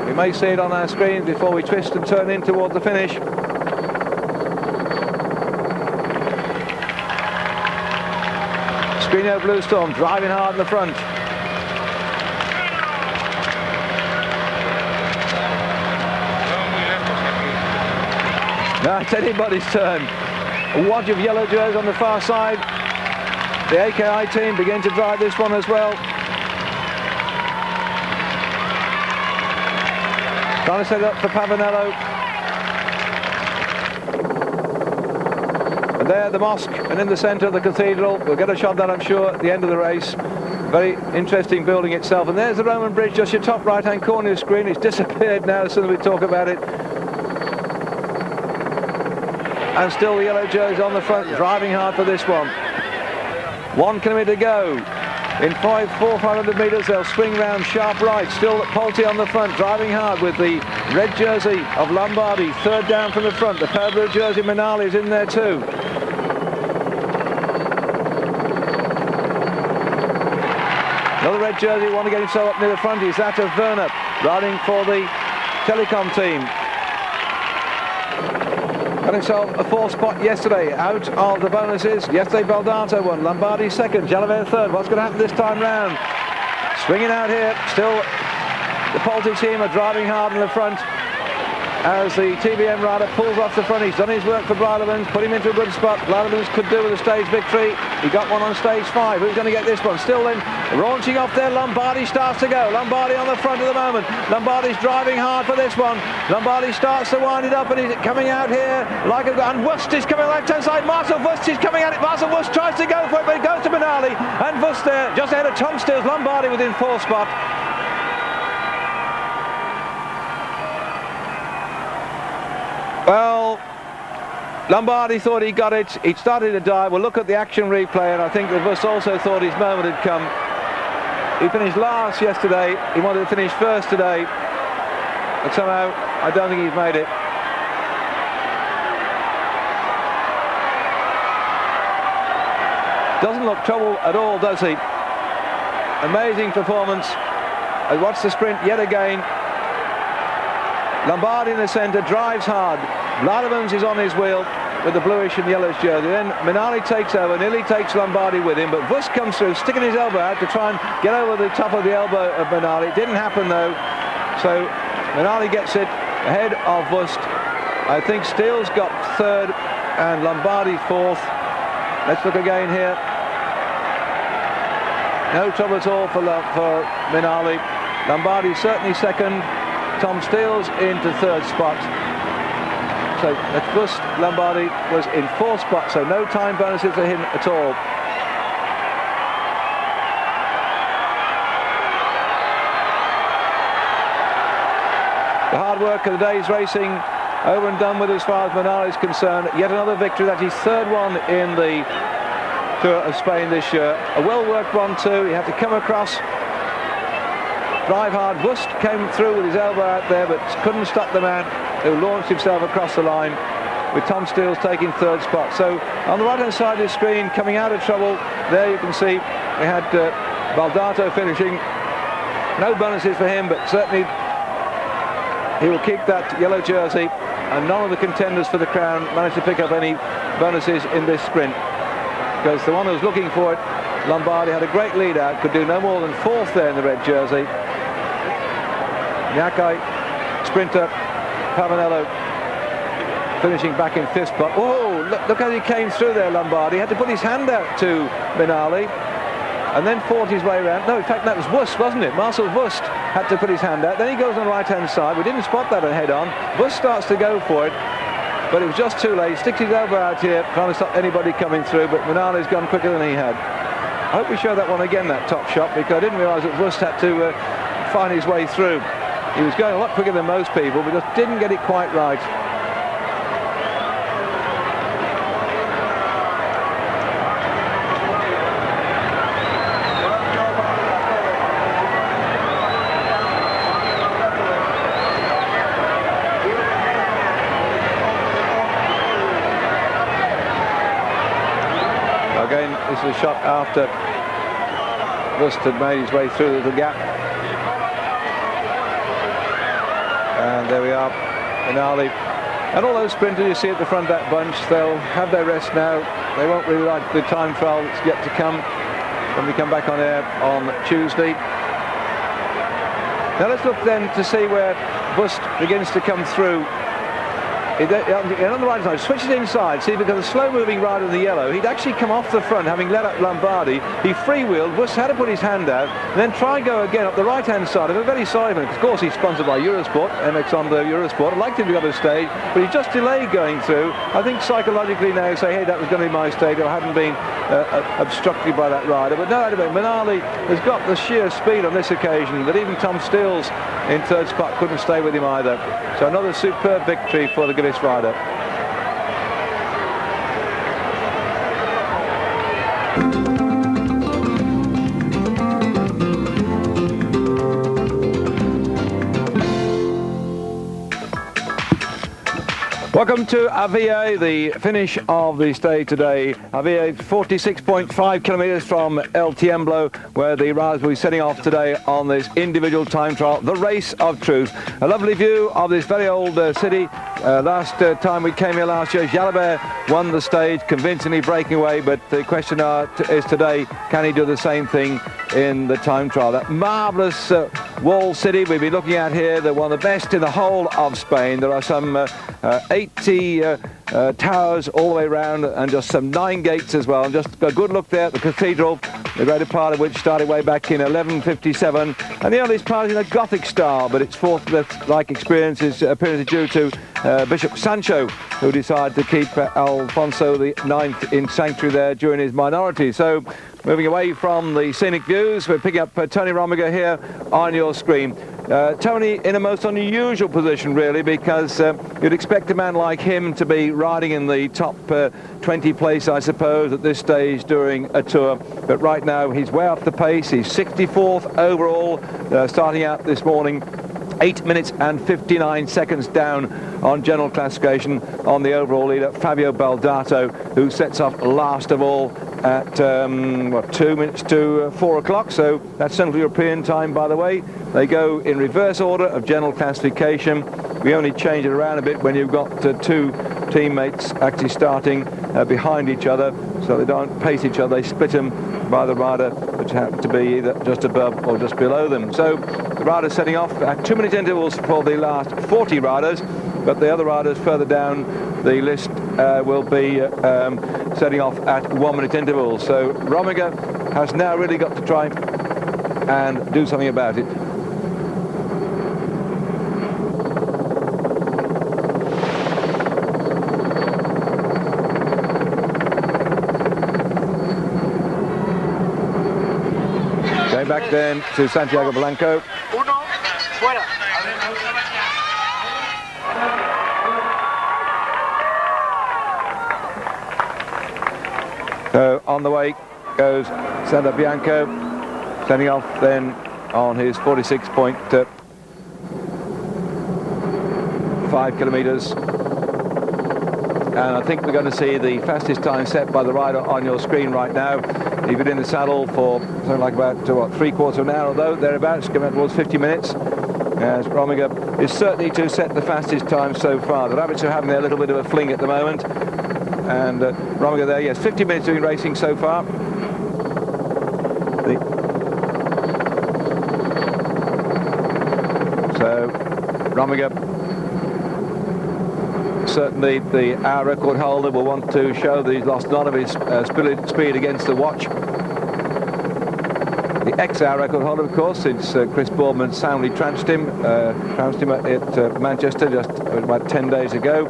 We may see it on our screen before we twist and turn in towards the finish. Skriniar Bluestorm driving hard in the front. Now it's anybody's turn. A wodge of yellow jerseys on the far side. The AKI team begin to drive this one as well. Trying to set it up for Pavanello. And there the mosque, and in the centre the cathedral. We'll get a shot of that, I'm sure, at the end of the race. Very interesting building itself. And there's the Roman Bridge, just your top right hand corner of the screen. It's disappeared now as soon as we talk about it. And still the yellow jersey on the front, driving hard for this one. 1 kilometre to go. In 500 metres, they'll swing round sharp right. Still Polti on the front, driving hard with the red jersey of Lombardi. Third down from the front. The pale blue jersey Minali is in there too. Another red jersey, want to get himself up near the front. Is that of Werner, riding for the Telecom team. Got himself a 4th spot yesterday out of the bonuses. Yesterday Baldato won, Lombardi second, Jalabert third. What's going to happen this time round? Swinging out here, still the Polti team are driving hard in the front as the TBM rider pulls off the front. He's done his work for Blijlevens, put him into a good spot. Blijlevens could do with a stage victory. He got one on stage 5. Who's going to get this one? Still then, launching off there, Lombardi starts to go. Lombardi on the front at the moment. Lombardi's driving hard for this one. Lombardi starts to wind it up, and he's coming out here like a... And Wust is coming left-hand side. Marcel Wust is coming at it. Marcel Wust tries to go for it, but it goes to Minali. And Wust there, just ahead of Tom Stills. Lombardi within 4th spot. Well, Lombardi thought he got it. He started to dive. We'll look at the action replay, and I think that Wust also thought his moment had come. He finished last yesterday. He wanted to finish first today, but somehow I don't think he's made it. Doesn't look trouble at all, does he? Amazing performance. I watched the sprint yet again. Lombardi in the centre, drives hard. Vladimans is on his wheel with the bluish and yellowish jersey. Then Minali takes over, nearly takes Lombardi with him, but Vust comes through, sticking his elbow out to try and get over the top of the elbow of Minali. It didn't happen though, so Minali gets it ahead of Vust. I think Steele's got third and Lombardi fourth. Let's look again here. No trouble at all for Minali. Lombardi certainly second. Tom Steele's into third spot. So at first Lombardi was in fourth spot, so no time bonuses for him at all. The hard work of the day's racing over and done with as far as Minali is concerned. Yet another victory. That's his third one in the Tour of Spain this year. A well-worked one too. He had to come across, drive hard. Vust came through with his elbow out there, but couldn't stop the man who launched himself across the line, with Tom Steele's taking third spot. So on the right-hand side of the screen, coming out of trouble, there you can see we had Baldato finishing. No bonuses for him, but certainly he will keep that yellow jersey, and none of the contenders for the crown managed to pick up any bonuses in this sprint, because the one who was looking for it, Lombardi, had a great lead out, could do no more than fourth there in the red jersey. Nyakai, sprinter, Pavanello finishing back in fifth spot. Oh, look how he came through there, Lombardi. He had to put his hand out to Minali and then fought his way around. No, in fact, that was Vust, wasn't it? Marcel Vust had to put his hand out. Then he goes on the right-hand side. We didn't spot that head on. Vust starts to go for it, but it was just too late. Sticks his elbow out here, trying to stop anybody coming through, but Minali's gone quicker than he had. I hope we show that one again, that top shot, because I didn't realise that Vust had to find his way through. He was going a lot quicker than most people, but just didn't get it quite right. Again, this is a shot after Vust had made his way through the little gap. And there we are, Minali. And all those sprinters you see at the front of that bunch, they'll have their rest now. They won't really like the time trial that's yet to come when we come back on air on Tuesday. Now let's look then to see where Vust begins to come through. On the right side, switches inside. See, because a slow-moving rider in the yellow, he'd actually come off the front, having let up Lombardi. He freewheeled. Vust had to put his hand out, and then try and go again up the right-hand side. I'm very sorry for him. Of course, he's sponsored by Eurosport, MX on the Eurosport. I'd like him to go to the stage, but he just delayed going through. I think psychologically now, say, hey, that was going to be my stage. I hadn't been obstructed by that rider. But no, anyway, Minali has got the sheer speed on this occasion that even Tom Steele's in third spot couldn't stay with him either. So another superb victory for the Gvis rider. Welcome to Avia, the finish of the stage today. Avia, 46.5 kilometres from El Tiemblo, where the riders will be setting off today on this individual time trial, the Race of Truth. A lovely view of this very old city. Last time we came here last year, Jalabert won the stage, convincingly breaking away, but the question is today, can he do the same thing in the time trial? That marvellous walled city we've been looking at here, they're one of the best in the whole of Spain. There are some 80 towers all the way around, and just some 9 gates as well. And just a good look there at the cathedral, the greater part of which started way back in 1157, and the earliest part in a Gothic style, but its forthright appearance is due to Bishop Sancho, who decided to keep Alfonso IX in sanctuary there during his minority. So moving away from the scenic views, we're picking up Tony Rominger here on your screen. Tony in a most unusual position really, because you'd expect a man like him to be riding in the top 20 place, I suppose, at this stage during a tour, but right now he's way off the pace. He's 64th overall, starting out this morning, 8 minutes and 59 seconds down on general classification on the overall leader, Fabio Baldato, who sets off last of all at 2 minutes to 4 o'clock, so that's Central European time, by the way. They go in reverse order of general classification. we only change it around a bit when you've got two teammates actually starting behind each other, so they don't pace each other. They split them by the rider, which happens to be either just above or just below them. So the riders setting off at 2-minute intervals for the last 40 riders, but the other riders further down the list will be setting off at 1-minute intervals. So Rominger has now really got to try and do something about it. Going back then to Santiago Blanco. Uno, fuera. So on the way goes Sandro Bianco, setting off then on his 46.5 kilometres. And I think we're going to see the fastest time set by the rider on your screen right now. He's been in the saddle for something like about, what, 3/4 of an hour, although thereabouts, coming towards 50 minutes. As Rominger is certainly to set the fastest time so far. The rabbits are having a little bit of a fling at the moment. And Rominger there, yes, 50 minutes doing racing so far. So Rominger, certainly the hour record holder, will want to show that he's lost none of his speed against the watch. The ex-hour record holder, of course, since Chris Boardman soundly trounced him at Manchester just about 10 days ago.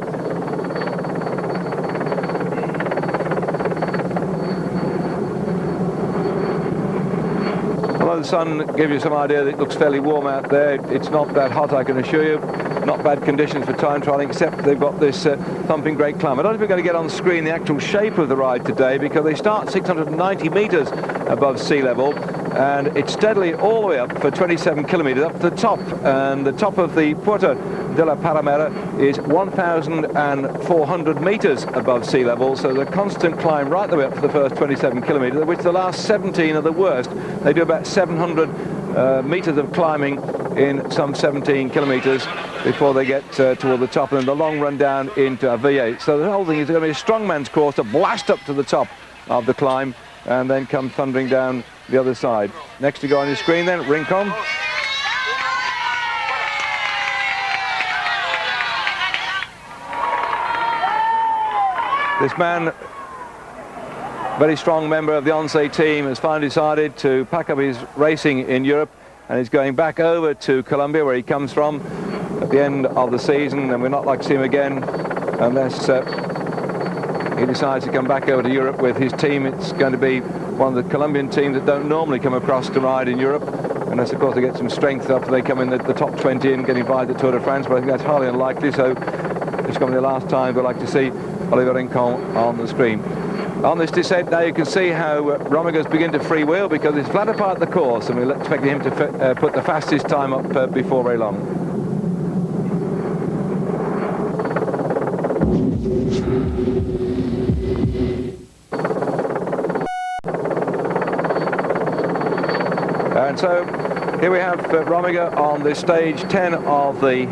Although the sun gives you some idea that it looks fairly warm out there, it's not that hot, I can assure you. Not bad conditions for time trialing, except they've got this thumping great climb. I don't know if we're going to get on screen the actual shape of the ride today, because they start 690 metres above sea level, and it's steadily all the way up for 27 kilometres up to the top. And the top of the Puerta de la Paramera is 1,400 metres above sea level, so the constant climb right the way up for the first 27 kilometres, of which the last 17 are the worst. They do about 700 metres of climbing in some 17 kilometres before they get toward the top, and then the long run down into Avilla. So the whole thing is going to be a strongman's course to blast up to the top of the climb and then come thundering down the other side. Next to go on your screen then, Rincon. This man, very strong member of the Once team, has finally decided to pack up his racing in Europe and is going back over to Colombia, where he comes from, at the end of the season, and we're not like to see him again unless he decides to come back over to Europe with his team. It's going to be one of the Colombian teams that don't normally come across to ride in Europe, unless of course they get some strength after they come in the top 20 and get invited to Tour de France, but I think that's highly unlikely. So it's going to be the last time we'd like to see Oliver Rincon on the screen. On this descent now you can see how Rominger's begin to freewheel, because it's flat apart the course, and we're expecting him to put the fastest time up before very long. And so here we have Rominger on the stage 10 of the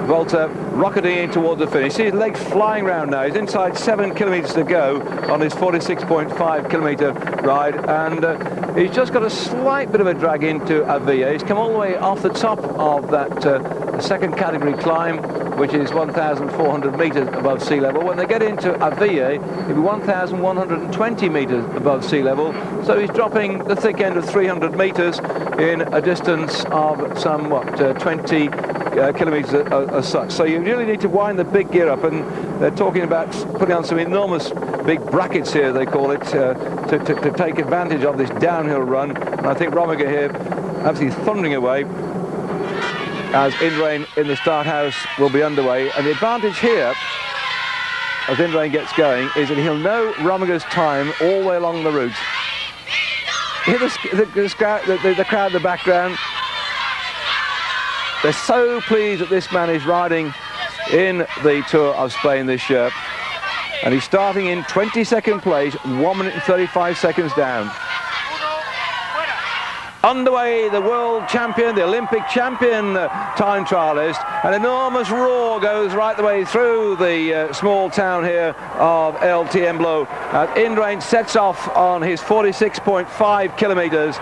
Vuelta, rocketing in towards the finish. See his legs flying round now. He's inside 7 kilometres to go on his 46.5 kilometre ride, and he's just got a slight bit of a drag into Avilla. He's come all the way off the top of that second category climb, which is 1,400 metres above sea level. When they get into Avilla, it'll be 1,120 metres above sea level. So he's dropping the thick end of 300 metres in a distance of some, 20 kilometres as such. So you really need to wind the big gear up, and they're talking about putting on some enormous big brackets here, they call it, to take advantage of this downhill run. And I think Rominger here absolutely thundering away, as Indurain in the start house will be underway. And the advantage here, as Indurain gets going, is that he'll know Rominger's time all the way along the route. Hear the crowd in the background. They're so pleased that this man is riding in the Tour of Spain this year. And he's starting in 22nd place, 1 minute and 35 seconds down. Underway, the world champion, the Olympic champion time trialist. An enormous roar goes right the way through the small town here of El Tiemblo. Indurain sets off on his 46.5 kilometres.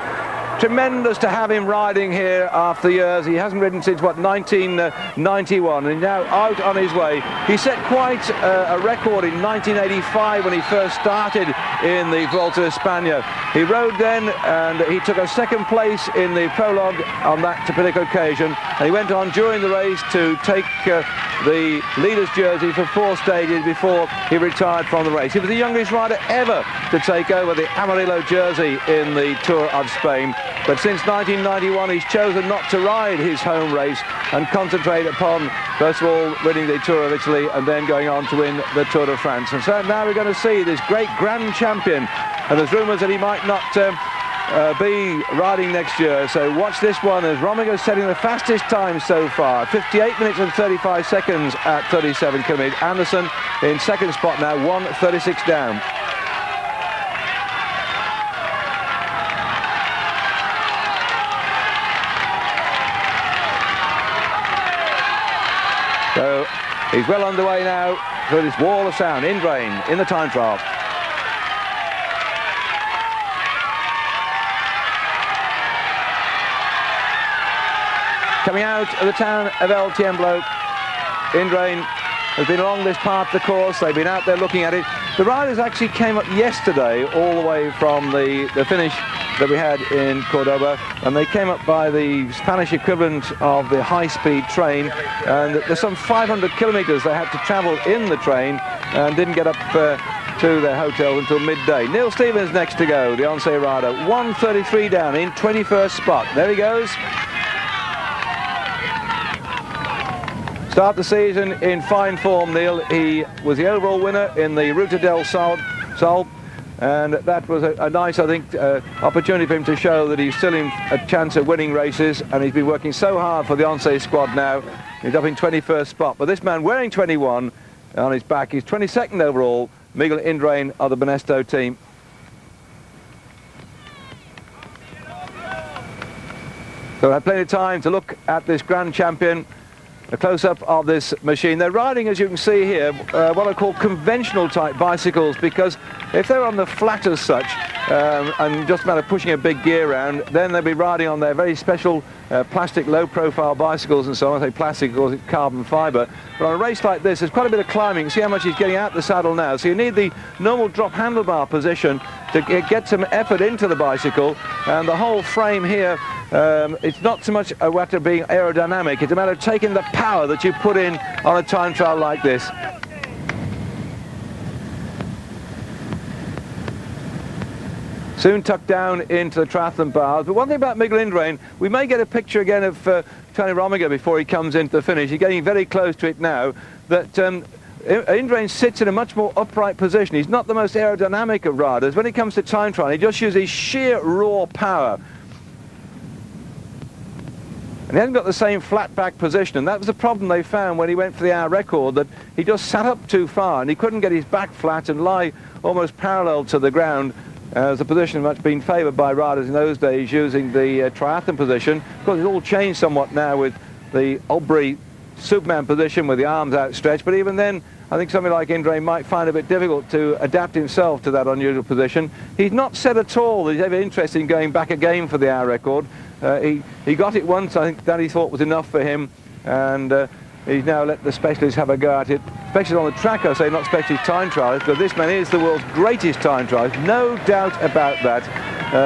Tremendous to have him riding here after years. He hasn't ridden since, what, 1991, and now out on his way. He set quite a record in 1985 when he first started in the Vuelta España. He rode then, and he took a second place in the prologue on that particular occasion, and he went on during the race to take the leader's jersey for 4 stages before he retired from the race. He was the youngest rider ever to take over the Amarillo jersey in the Tour of Spain. But since 1991, he's chosen not to ride his home race and concentrate upon, first of all, winning the Tour of Italy and then going on to win the Tour de France. And so now we're going to see this great grand champion. And there's rumours that he might not be riding next year. So watch this one as Romigo's setting the fastest time so far. 58 minutes and 35 seconds at 37 kilometres. Anderson in second spot now, 1:36 down. So he's well underway now through this wall of sound. Indurain in the time trial. Coming out of the town of El Tiemblo, Indurain has been along this part of the course. They've been out there looking at it. The riders actually came up yesterday all the way from the finish that we had in Cordoba, and they came up by the Spanish equivalent of the high-speed train, and there's some 500 kilometres they had to travel in the train and didn't get up to their hotel until midday. Neil Stevens next to go, the Once rider, 1:33 down in 21st spot. There he goes. Start the season in fine form, Neil. He was the overall winner in the Ruta del Sol, and that was a nice, I think, opportunity for him to show that he's still in a chance of winning races, and he's been working so hard for the Once squad now. He's up in 21st spot, but this man wearing 21 on his back, he's 22nd overall, Miguel Indurain of the Banesto team. So I had plenty of time to look at this grand champion. A close-up of this machine. They're riding, as you can see here, what I call conventional type bicycles, because if they're on the flat as such and just a matter of pushing a big gear around, then they'll be riding on their very special plastic low-profile bicycles and so on. I say plastic because it's carbon fibre. But on a race like this, there's quite a bit of climbing. See how much he's getting out the saddle now. So you need the normal drop handlebar position to get some effort into the bicycle, and the whole frame here, it's not so much a matter of being aerodynamic, it's a matter of taking the power that you put in on a time trial like this. Soon tucked down into the triathlon bars. But one thing about Miguel Indurain, we may get a picture again of Tony Romigo before he comes into the finish. He's getting very close to it now. That Indurain sits in a much more upright position. He's not the most aerodynamic of riders. When it comes to time trial, he just uses sheer raw power. And he hasn't got the same flat back position, and that was the problem they found when he went for the hour record, that he just sat up too far and he couldn't get his back flat and lie almost parallel to the ground, as a position much been favoured by riders in those days using the triathlon position. Of course, it's all changed somewhat now with the Aubrey Superman position with the arms outstretched, but even then I think somebody like Indurain might find it a bit difficult to adapt himself to that unusual position. He's not said at all that he's ever interested in going back again for the hour record. He got it once, I think that he thought was enough for him, and he's now let the specialists have a go at it. Specialists on the track, I say, not specialist time trialists, but this man is the world's greatest time trialist, no doubt about that.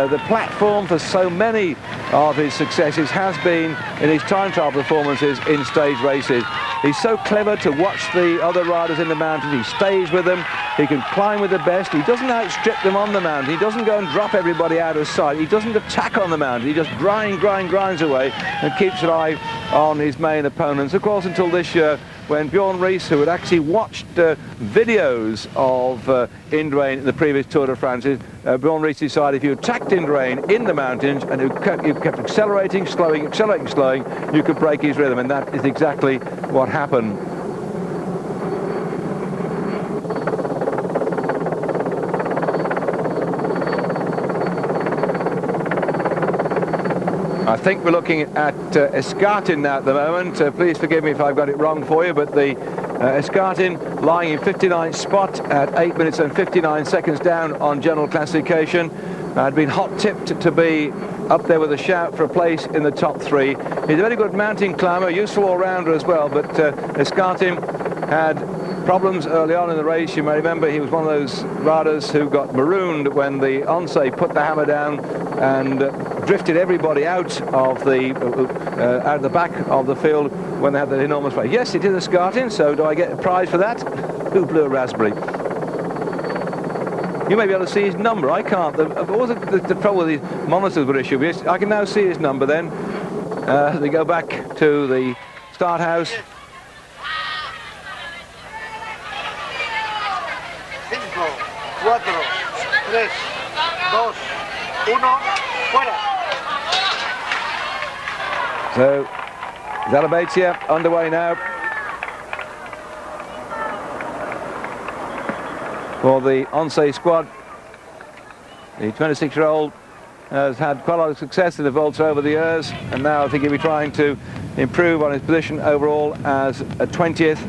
The platform for so many of his successes has been in his time trial performances in stage races. He's so clever to watch the other riders in the mountains. He stays with them. He can climb with the best. He doesn't outstrip them on the mountain. He doesn't go and drop everybody out of sight. He doesn't attack on the mountain. He just grinds away and keeps an eye on his main opponents. Of course, until this year, when Bjarne Riis, who had actually watched videos of Indurain in the previous Tour de France, Bjarne Riis decided if you attacked Indurain in the mountains and you kept accelerating, slowing, you could break his rhythm, and that is exactly what happened. I think we're looking at Escartin now at the moment. Please forgive me if I've got it wrong for you, but the Escartin lying in 59th spot at 8 minutes and 59 seconds down on general classification. Had been hot-tipped to be up there with a shout for a place in the top 3. He's a very good mountain climber, useful all-rounder as well, but Escartin had problems early on in the race. You may remember he was one of those riders who got marooned when the Once put the hammer down and drifted everybody out of the back of the field when they had that enormous race. Yes, it is Escartin, so do I get a prize for that? Who blew a raspberry? You may be able to see his number. I can't. What was the trouble with these monitors were issued? I can now see his number then. They go back to the start house. 5, 4, 3, 2, 1, fuera. So, Zalabatia underway now for the Once squad. The 26-year-old has had quite a lot of success in the Vuelta over the years, and now I think he'll be trying to improve on his position overall as a 20th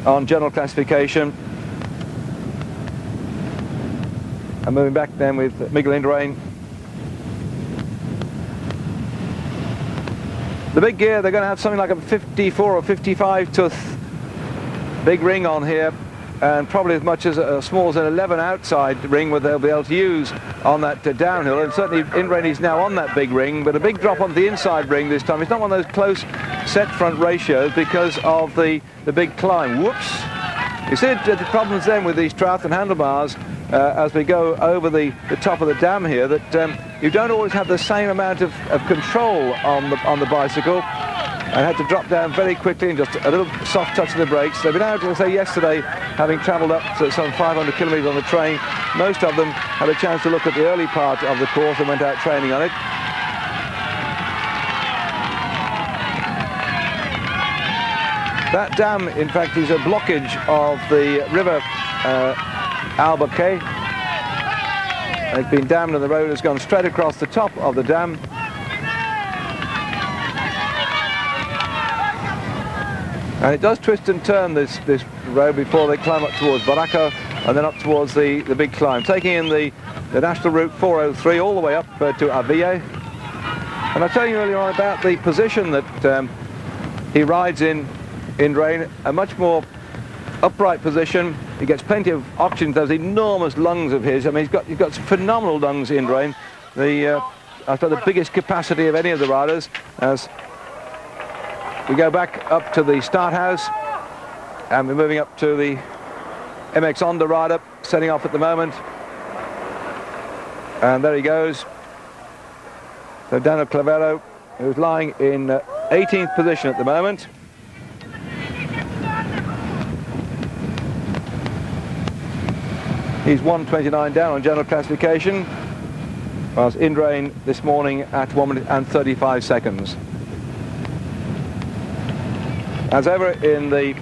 on general classification. And moving back then with Miguel Indurain. The big gear, they're going to have something like a 54 or 55 tooth big ring on here, and probably as much as small as an 11 outside ring where they'll be able to use on that downhill. And certainly Indurain is now on that big ring, but a big drop on the inside ring this time. It's not one of those close set front ratios because of the big climb. Whoops! You see the problems then with these triathlon handlebars as we go over the top of the dam here, that you don't always have the same amount of control on the bicycle. I had to drop down very quickly and just a little soft touch of the brakes. They've been out, as I say, yesterday, having travelled up to some 500 kilometres on the train. Most of them had a chance to look at the early part of the course and went out training on it. That dam, in fact, is a blockage of the river Albuquerque. It's been dammed and the road has gone straight across the top of the dam. And it does twist and turn this road before they climb up towards Baraco and then up towards the big climb, taking in the National Route 403 all the way up to Avilla. And I tell you earlier on about the position that he rides in rain, a much more upright position. He gets plenty of oxygen, those enormous lungs of his. I mean, he's got phenomenal lungs in rain. I thought the biggest capacity of any of the riders. As we go back up to the start house, and we're moving up to the MX Honda rider, setting off at the moment. And there he goes. So Daniel Clavero, who's lying in 18th position at the moment. He's 1:29 down on general classification, whilst Indurain this morning at 1 minute and 35 seconds. As ever in the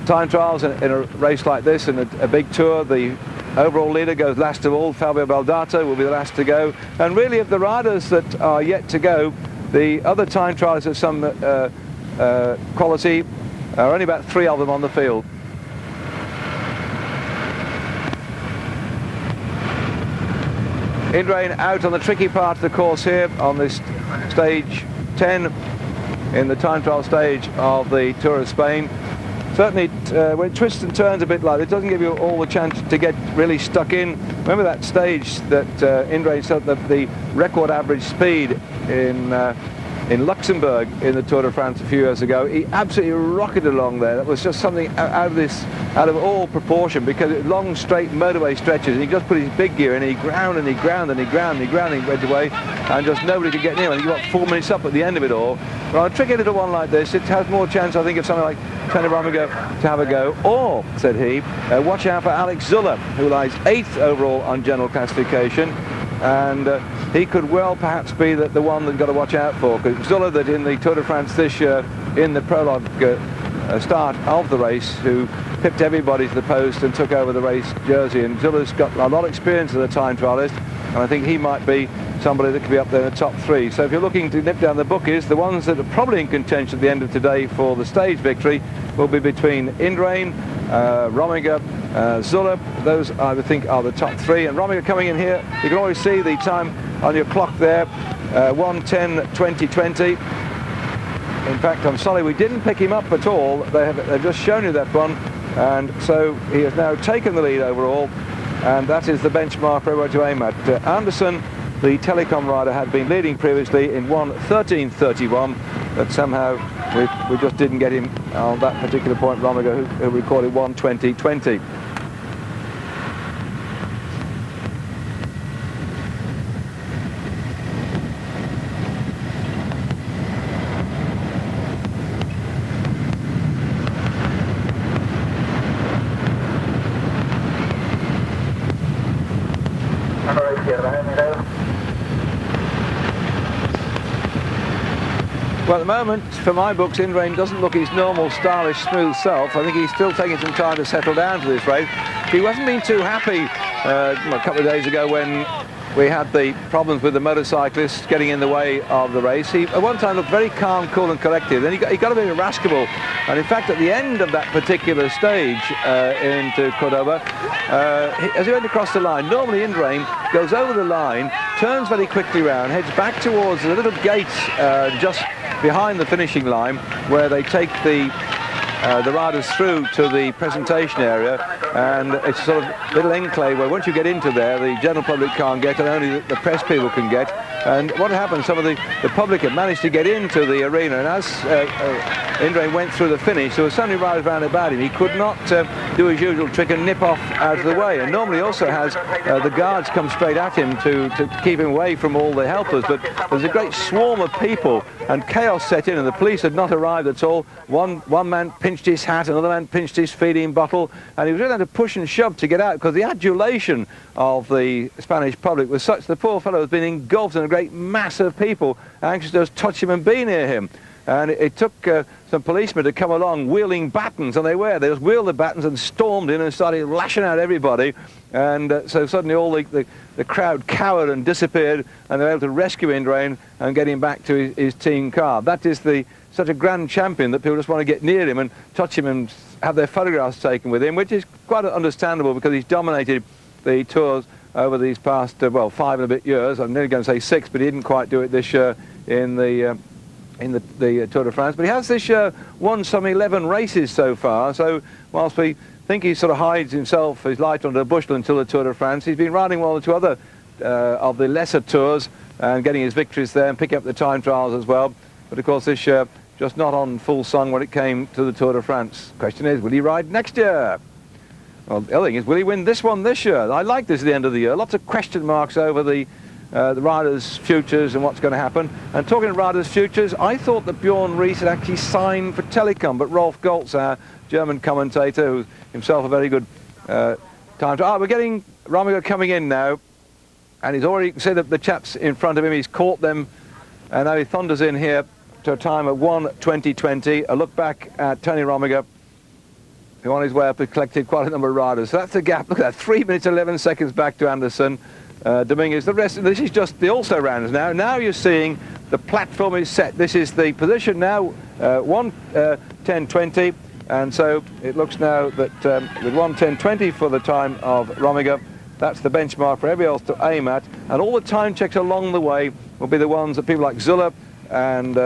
time trials in a race like this, in a big tour, the overall leader goes last of all. Fabio Baldato will be the last to go. And really, of the riders that are yet to go, the other time trials of some quality are only about 3 of them on the field. Indurain out on the tricky part of the course here on this stage 10 in the time trial stage of the Tour of Spain. Certainly when it twists and turns a bit like it doesn't give you all the chance to get really stuck in. Remember that stage that Indurain set the record average speed in Luxembourg in the Tour de France a few years ago. He absolutely rocketed along there. That was just something out of all proportion, because it long straight motorway stretches, and he just put his big gear in, and he ground and he ground and he ground and he ground and he went away, and just nobody could get near him. He got 4 minutes up at the end of it all. Well, a tricky little one like this, it has more chance, I think, of something like Tony Romigo to have a go. Or, said he, watch out for Alex Zülle, who lies 8th overall on general classification, and he could well perhaps be the one that you've got to watch out for, because Zülle, that in the Tour de France this year, in the prologue start of the race, who pipped everybody to the post and took over the race jersey, and Zülle's got a lot of experience as a time trialist, and I think he might be somebody that could be up there in the top 3. So if you're looking to nip down the bookies, the ones that are probably in contention at the end of today for the stage victory will be between Indurain, Rominger, Zülle. Those I would think are the top 3, and Rominger coming in here, you can always see the time on your clock there, 1:10:20:20. In fact, I'm sorry we didn't pick him up at all. They've just shown you that one, and so he has now taken the lead overall, and that is the benchmark for everyone to aim at. Anderson, the telecom rider, had been leading previously in 1:13:31, but somehow we just didn't get him on that particular point. Rominger, who recorded 1:20:20. Well, at the moment, for my books, Indurain doesn't look his normal, stylish, smooth self. I think he's still taking some time to settle down to this race. He wasn't been too happy a couple of days ago when we had the problems with the motorcyclists getting in the way of the race. He at one time looked very calm, cool and collected. Then he got a bit irascible. And in fact, at the end of that particular stage into Cordoba, as he went across the line, normally Indurain goes over the line, turns very quickly round, heads back towards the little gate just behind the finishing line, where they take the riders through to the presentation area, and it's sort of little enclave where once you get into there, the general public can't get, and only the press people can get. And what happened, some of the public had managed to get into the arena, and as Indurain went through the finish, there were so many riders round about him, he could not do his usual trick and nip off out of the way. And normally also has the guards come straight at him to keep him away from all the helpers, but there was a great swarm of people, and chaos set in, and the police had not arrived at all. One man pinched his hat, another man pinched his feeding bottle, and he was really had to push and shove to get out, because the adulation of the Spanish public was such the poor fellow has been engulfed in a great mass of people anxious to just touch him and be near him. And it took some policemen to come along wheeling batons, and they just wheeled the batons and stormed in and started lashing out everybody. And so suddenly all the crowd cowered and disappeared, and they were able to rescue Indurain and get him back to his team car. That is such a grand champion that people just want to get near him and touch him and have their photographs taken with him, which is quite understandable because he's dominated the tours over these past, 5 and a bit years. I'm nearly going to say 6, but he didn't quite do it this year in the Tour de France. But he has this year won some 11 races so far, so whilst we think he sort of hides himself, his light under a bushel until the Tour de France, he's been riding one or two other of the lesser tours and getting his victories there and picking up the time trials as well. But of course this year, just not on full song when it came to the Tour de France. Question is, will he ride next year? Well, the other thing is, will he win this one this year? I like this at the end of the year. Lots of question marks over the riders' futures and what's going to happen. And talking of riders' futures, I thought that Bjarne Riis had actually signed for Telecom, but Rolf Goltz, our German commentator, who's himself a very good time. We're getting Rominger coming in now, and he's already, you can see that the chaps in front of him, he's caught them, and now he thunders in here to a time of 1:20:20. A look back at Tony Rominger, who on his way up has collected quite a number of riders. So that's the gap. Look at that, 3 minutes 11 seconds back to Anderson. Dominguez, the rest, this is just the also rounders now. Now you're seeing the platform is set. This is the position now, 1:10:20, and so it looks now that with 1:10:20 for the time of Rominger, that's the benchmark for everybody else to aim at, and all the time checks along the way will be the ones that people like Zülle and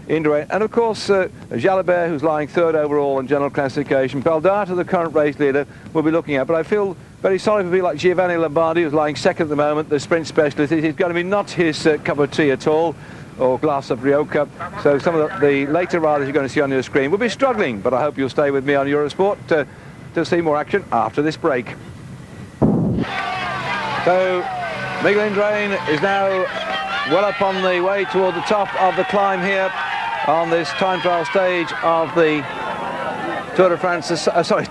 Indurain, and of course Jalabert, who's lying 3rd overall in general classification. Baldata, the current race leader, will be looking at, but I feel very sorry for people like Giovanni Lombardi, who's lying 2nd at the moment, the sprint specialist. He's going to be not his cup of tea at all, or glass of Rioja. So some of the later riders you're going to see on your screen will be struggling, but I hope you'll stay with me on Eurosport to see more action after this break. So Miguel Indurain is now well up on the way toward the top of the climb here on this time trial stage of the Tour de France,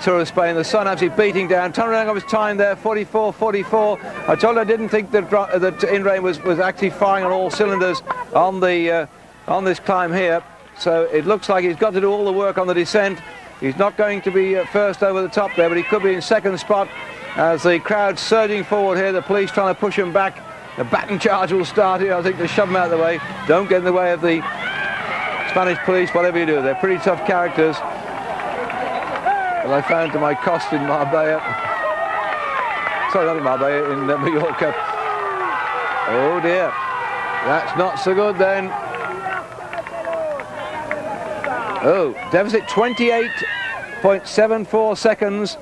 Tour of Spain. The sun absolutely beating down. Turnaround of his time there, 44:44. I told you I didn't think that Indurain was actually firing on all cylinders on this climb here. So it looks like he's got to do all the work on the descent. He's not going to be first over the top there, but he could be in 2nd spot as the crowd surging forward here. The police trying to push him back The baton charge will start here. I think to shove them out of the way. Don't get in the way of the Spanish police, whatever you do. They're pretty tough characters. But I found to my cost in Marbella. Sorry, not in Marbella, in Mallorca. Oh dear. That's not so good then. Oh, deficit 28.74 seconds.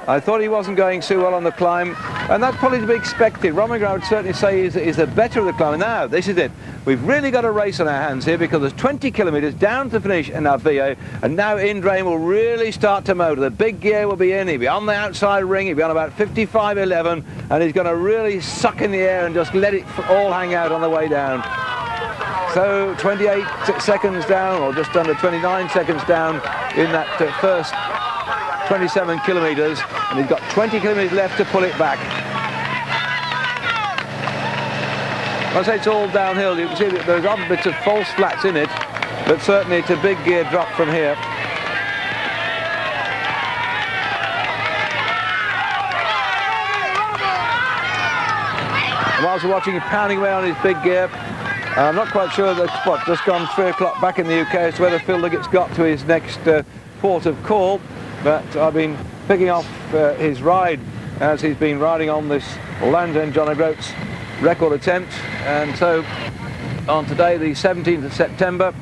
I thought he wasn't going so well on the climb, and that's probably to be expected. Rominger, I would certainly say, is the better of the climb. Now, this is it. We've really got a race on our hands here because there's 20 kilometres down to finish in Avia, and now Indurain will really start to motor. The big gear will be in. He'll be on the outside ring. He'll be on about 55.11, and he's going to really suck in the air and just let it all hang out on the way down. So 28 seconds down, or just under 29 seconds down in that first 27 kilometres, and he's got 20 kilometres left to pull it back. I say it's all downhill. You can see that there's other bits of false flats in it, but certainly it's a big gear drop from here. And whilst we're watching him pounding away on his big gear, I'm not quite sure that it's just gone 3 o'clock back in the UK as to whether Phil Liggett's got to his next port of call. But I've been picking off his ride as he's been riding on this Land's End John O'Groats record attempt. And so on today, the 17th of September,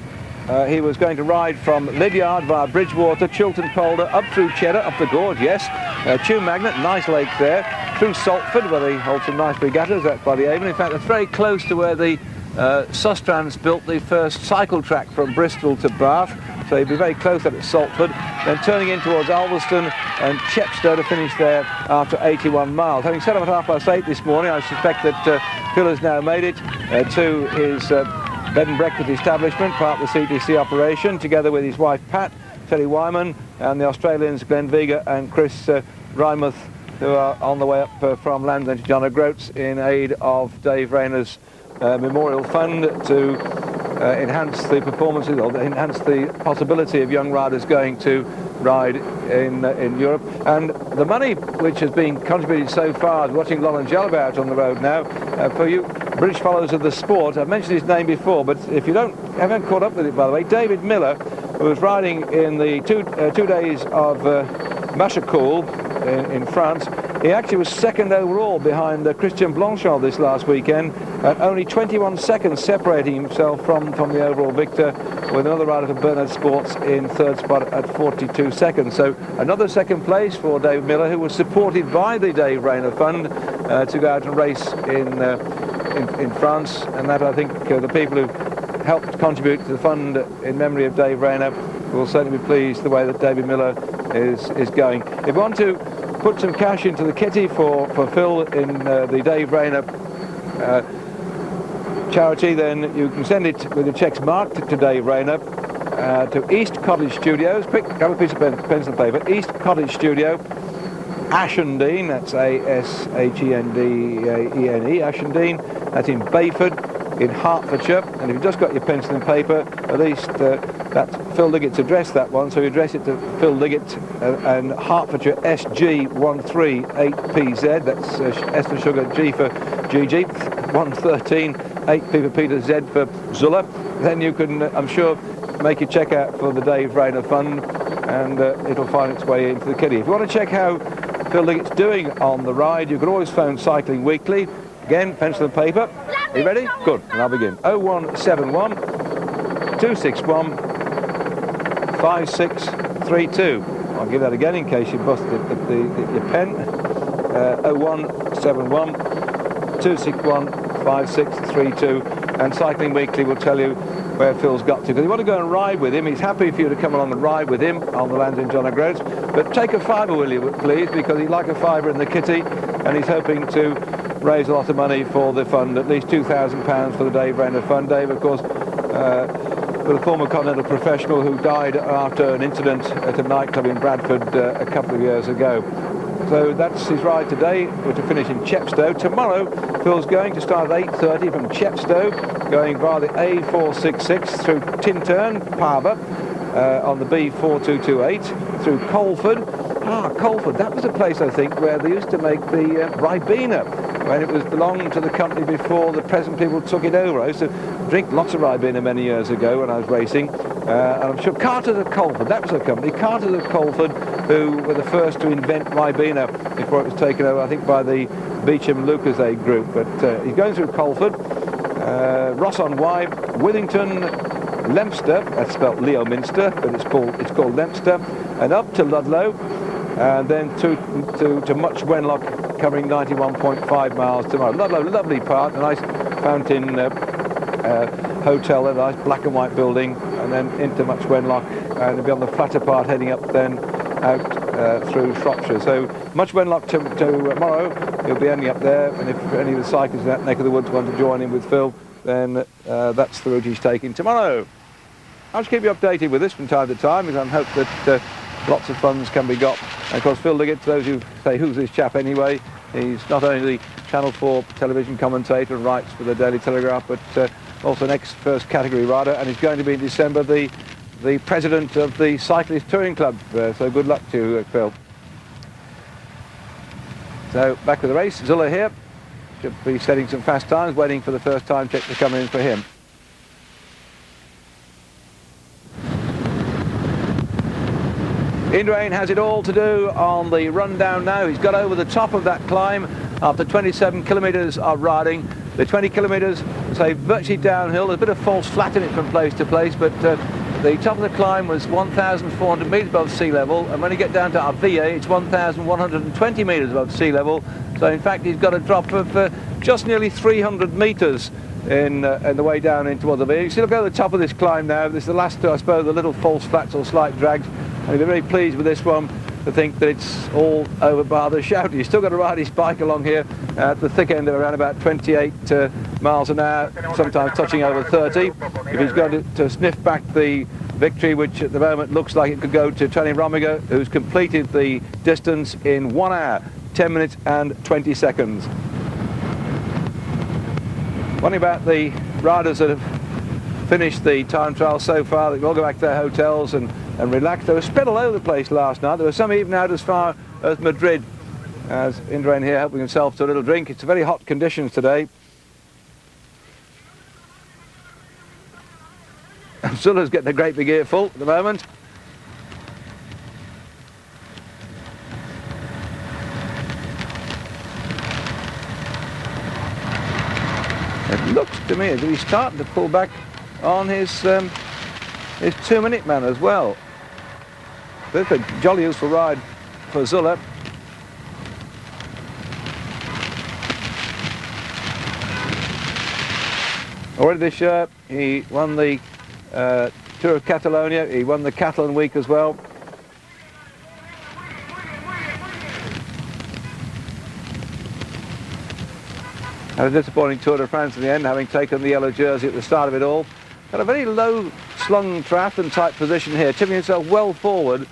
he was going to ride from Lydiard via Bridgewater, Chiltern Polder, up through Cheddar, up the gorge, yes, Chew Magnet, nice lake there, through Saltford, where they hold some nice regattas, that's by the Avon. In fact, that's very close to where the Sustrans built the first cycle track from Bristol to Bath, so he'd be very close at Saltford, then turning in towards Alveston and Chepstow to finish there after 81 miles. Having set up at 8:30 this morning, I suspect that Phil has now made it to his bed and breakfast establishment, part of the CTC operation, together with his wife Pat, Terry Wyman, and the Australians Glenn Vega and Chris Rymouth, who are on the way up from Land's End to John O'Groats in aid of Dave Rayner's Memorial Fund to enhance the performances, or enhance the possibility of young riders going to ride in Europe. And the money which has been contributed so far, watching Laurent Jalabert out on the road now, for you British followers of the sport, I've mentioned his name before, but if you haven't caught up with it, by the way, David Miller, who was riding in the two days of Machacoul in France, he actually was second overall behind Christian Blanchard this last weekend, at only 21 seconds separating himself from the overall victor, with another rider for Bernard Sports in third spot at 42 seconds. So another second place for Dave Miller, who was supported by the Dave Rayner Fund to go out and race in France, and that I think the people who helped contribute to the fund in memory of Dave Rayner will certainly be pleased the way that David Miller is going. If you want to put some cash into the kitty for Phil in the Dave Rayner charity, then you can send it with the cheques marked to Dave Rayner to East Cottage Studios. Grab a piece of pencil and paper. East Cottage Studio, Ashendene, that's Ashendene, Ashendene, that's in Bayford in Hertfordshire. And if you've just got your pencil and paper, at least that's Phil Liggett's address, that one, so you address it to Phil Liggett and Hertfordshire SG138PZ, that's S for sugar, G for GG, 113, 8P for Peter, Z for Zülle. Then you can, I'm sure, make your check out for the Dave Rayner Fund, and it'll find its way into the kitty. If you want to check how Phil Liggett's doing on the ride, you can always phone Cycling Weekly. Again, pencil and paper. Are you ready? Good, and I'll begin. 0171 261 5632. I'll give that again in case you busted your pen. 0171 261 5632, and Cycling Weekly will tell you where Phil's got to. Because you want to go and ride with him, he's happy for you to come along and ride with him on the Land's End John O'Groats, but take a fiver, will you, please, because he'd like a fiver in the kitty, and he's hoping to raise a lot of money for the fund, at least £2,000 for the Dave Rayner Fund. Dave, of course, was a former Continental professional who died after an incident at a nightclub in Bradford a couple of years ago. So that's his ride today, to finish in Chepstow. Tomorrow, Phil's going to start at 8:30 from Chepstow, going via the A466 through Tintern, Parva, on the B4228, through Colford. Colford, that was a place, I think, where they used to make the Ribena, when it was belonged to the company before the present people took it over. I used to drink lots of Ribena many years ago when I was racing, and I'm sure Carters of Colford, that was the company, Carters of Colford, who were the first to invent Ribena before it was taken over, I think, by the Beecham Lucasade group. But he's going through Colford, Ross on Wye, Withington, Leominster, that's spelled Leominster, but it's called Leominster, and up to Ludlow, and then to Much Wenlock, covering 91.5 miles tomorrow. Ludlow, lovely part, a nice fountain hotel, a nice black and white building, and then into Much Wenlock, and it'll be on the flatter part heading up then out through Shropshire. So Much Wenlock tomorrow, he'll be ending up there, and if any of the cyclists in that neck of the woods want to join in with Phil, then that's the route he's taking tomorrow. I'll just keep you updated with this from time to time, because I hope that lots of funds can be got. And of course, Phil Liggett, to those who say, who's this chap anyway? He's not only the Channel 4 television commentator and writes for the Daily Telegraph, but also an ex-first category rider, and he's going to be in December the president of the Cyclist Touring Club. So good luck to you, Phil. So back with the race, Zülle here. Should be setting some fast times, waiting for the first time check to come in for him. Indurain has it all to do on the rundown now. He's got over the top of that climb after 27 kilometres of riding. The 20 kilometres, say, virtually downhill. There's a bit of false flat in it from place to place, but the top of the climb was 1,400 metres above sea level, and when you get down to Avia, it's 1,120 metres above sea level. So in fact, he's got a drop of just nearly 300 metres in the way down into Avia. You see, look over the top of this climb now. This is the last, I suppose, the little false flats or slight drags. And he'll be very pleased with this one to think that it's all over bar the shout. He's still got to ride his bike along here at the thick end of around about 28 miles an hour, sometimes touching over 30. If he's going to sniff back the victory, which at the moment looks like it could go to Tony Rominger, who's completed the distance in 1 hour, 10 minutes and 20 seconds. One thing about the riders that have finished the time trial so far, they all go back to their hotels and relax. They were spread all over the place last night. There were some even out as far as Madrid, as Indurain here helping himself to a little drink. It's very hot conditions today. Zülle's getting a great big earful at the moment. It looks to me as if he's starting to pull back on his 2-minute man as well. It's a jolly useful ride for Zülle. Already this year he won the Tour of Catalonia, he won the Catalan Week as well. Had a disappointing Tour de France in the end, having taken the yellow jersey at the start of it all. Got a very low slung triathlon type position here, tipping himself well forward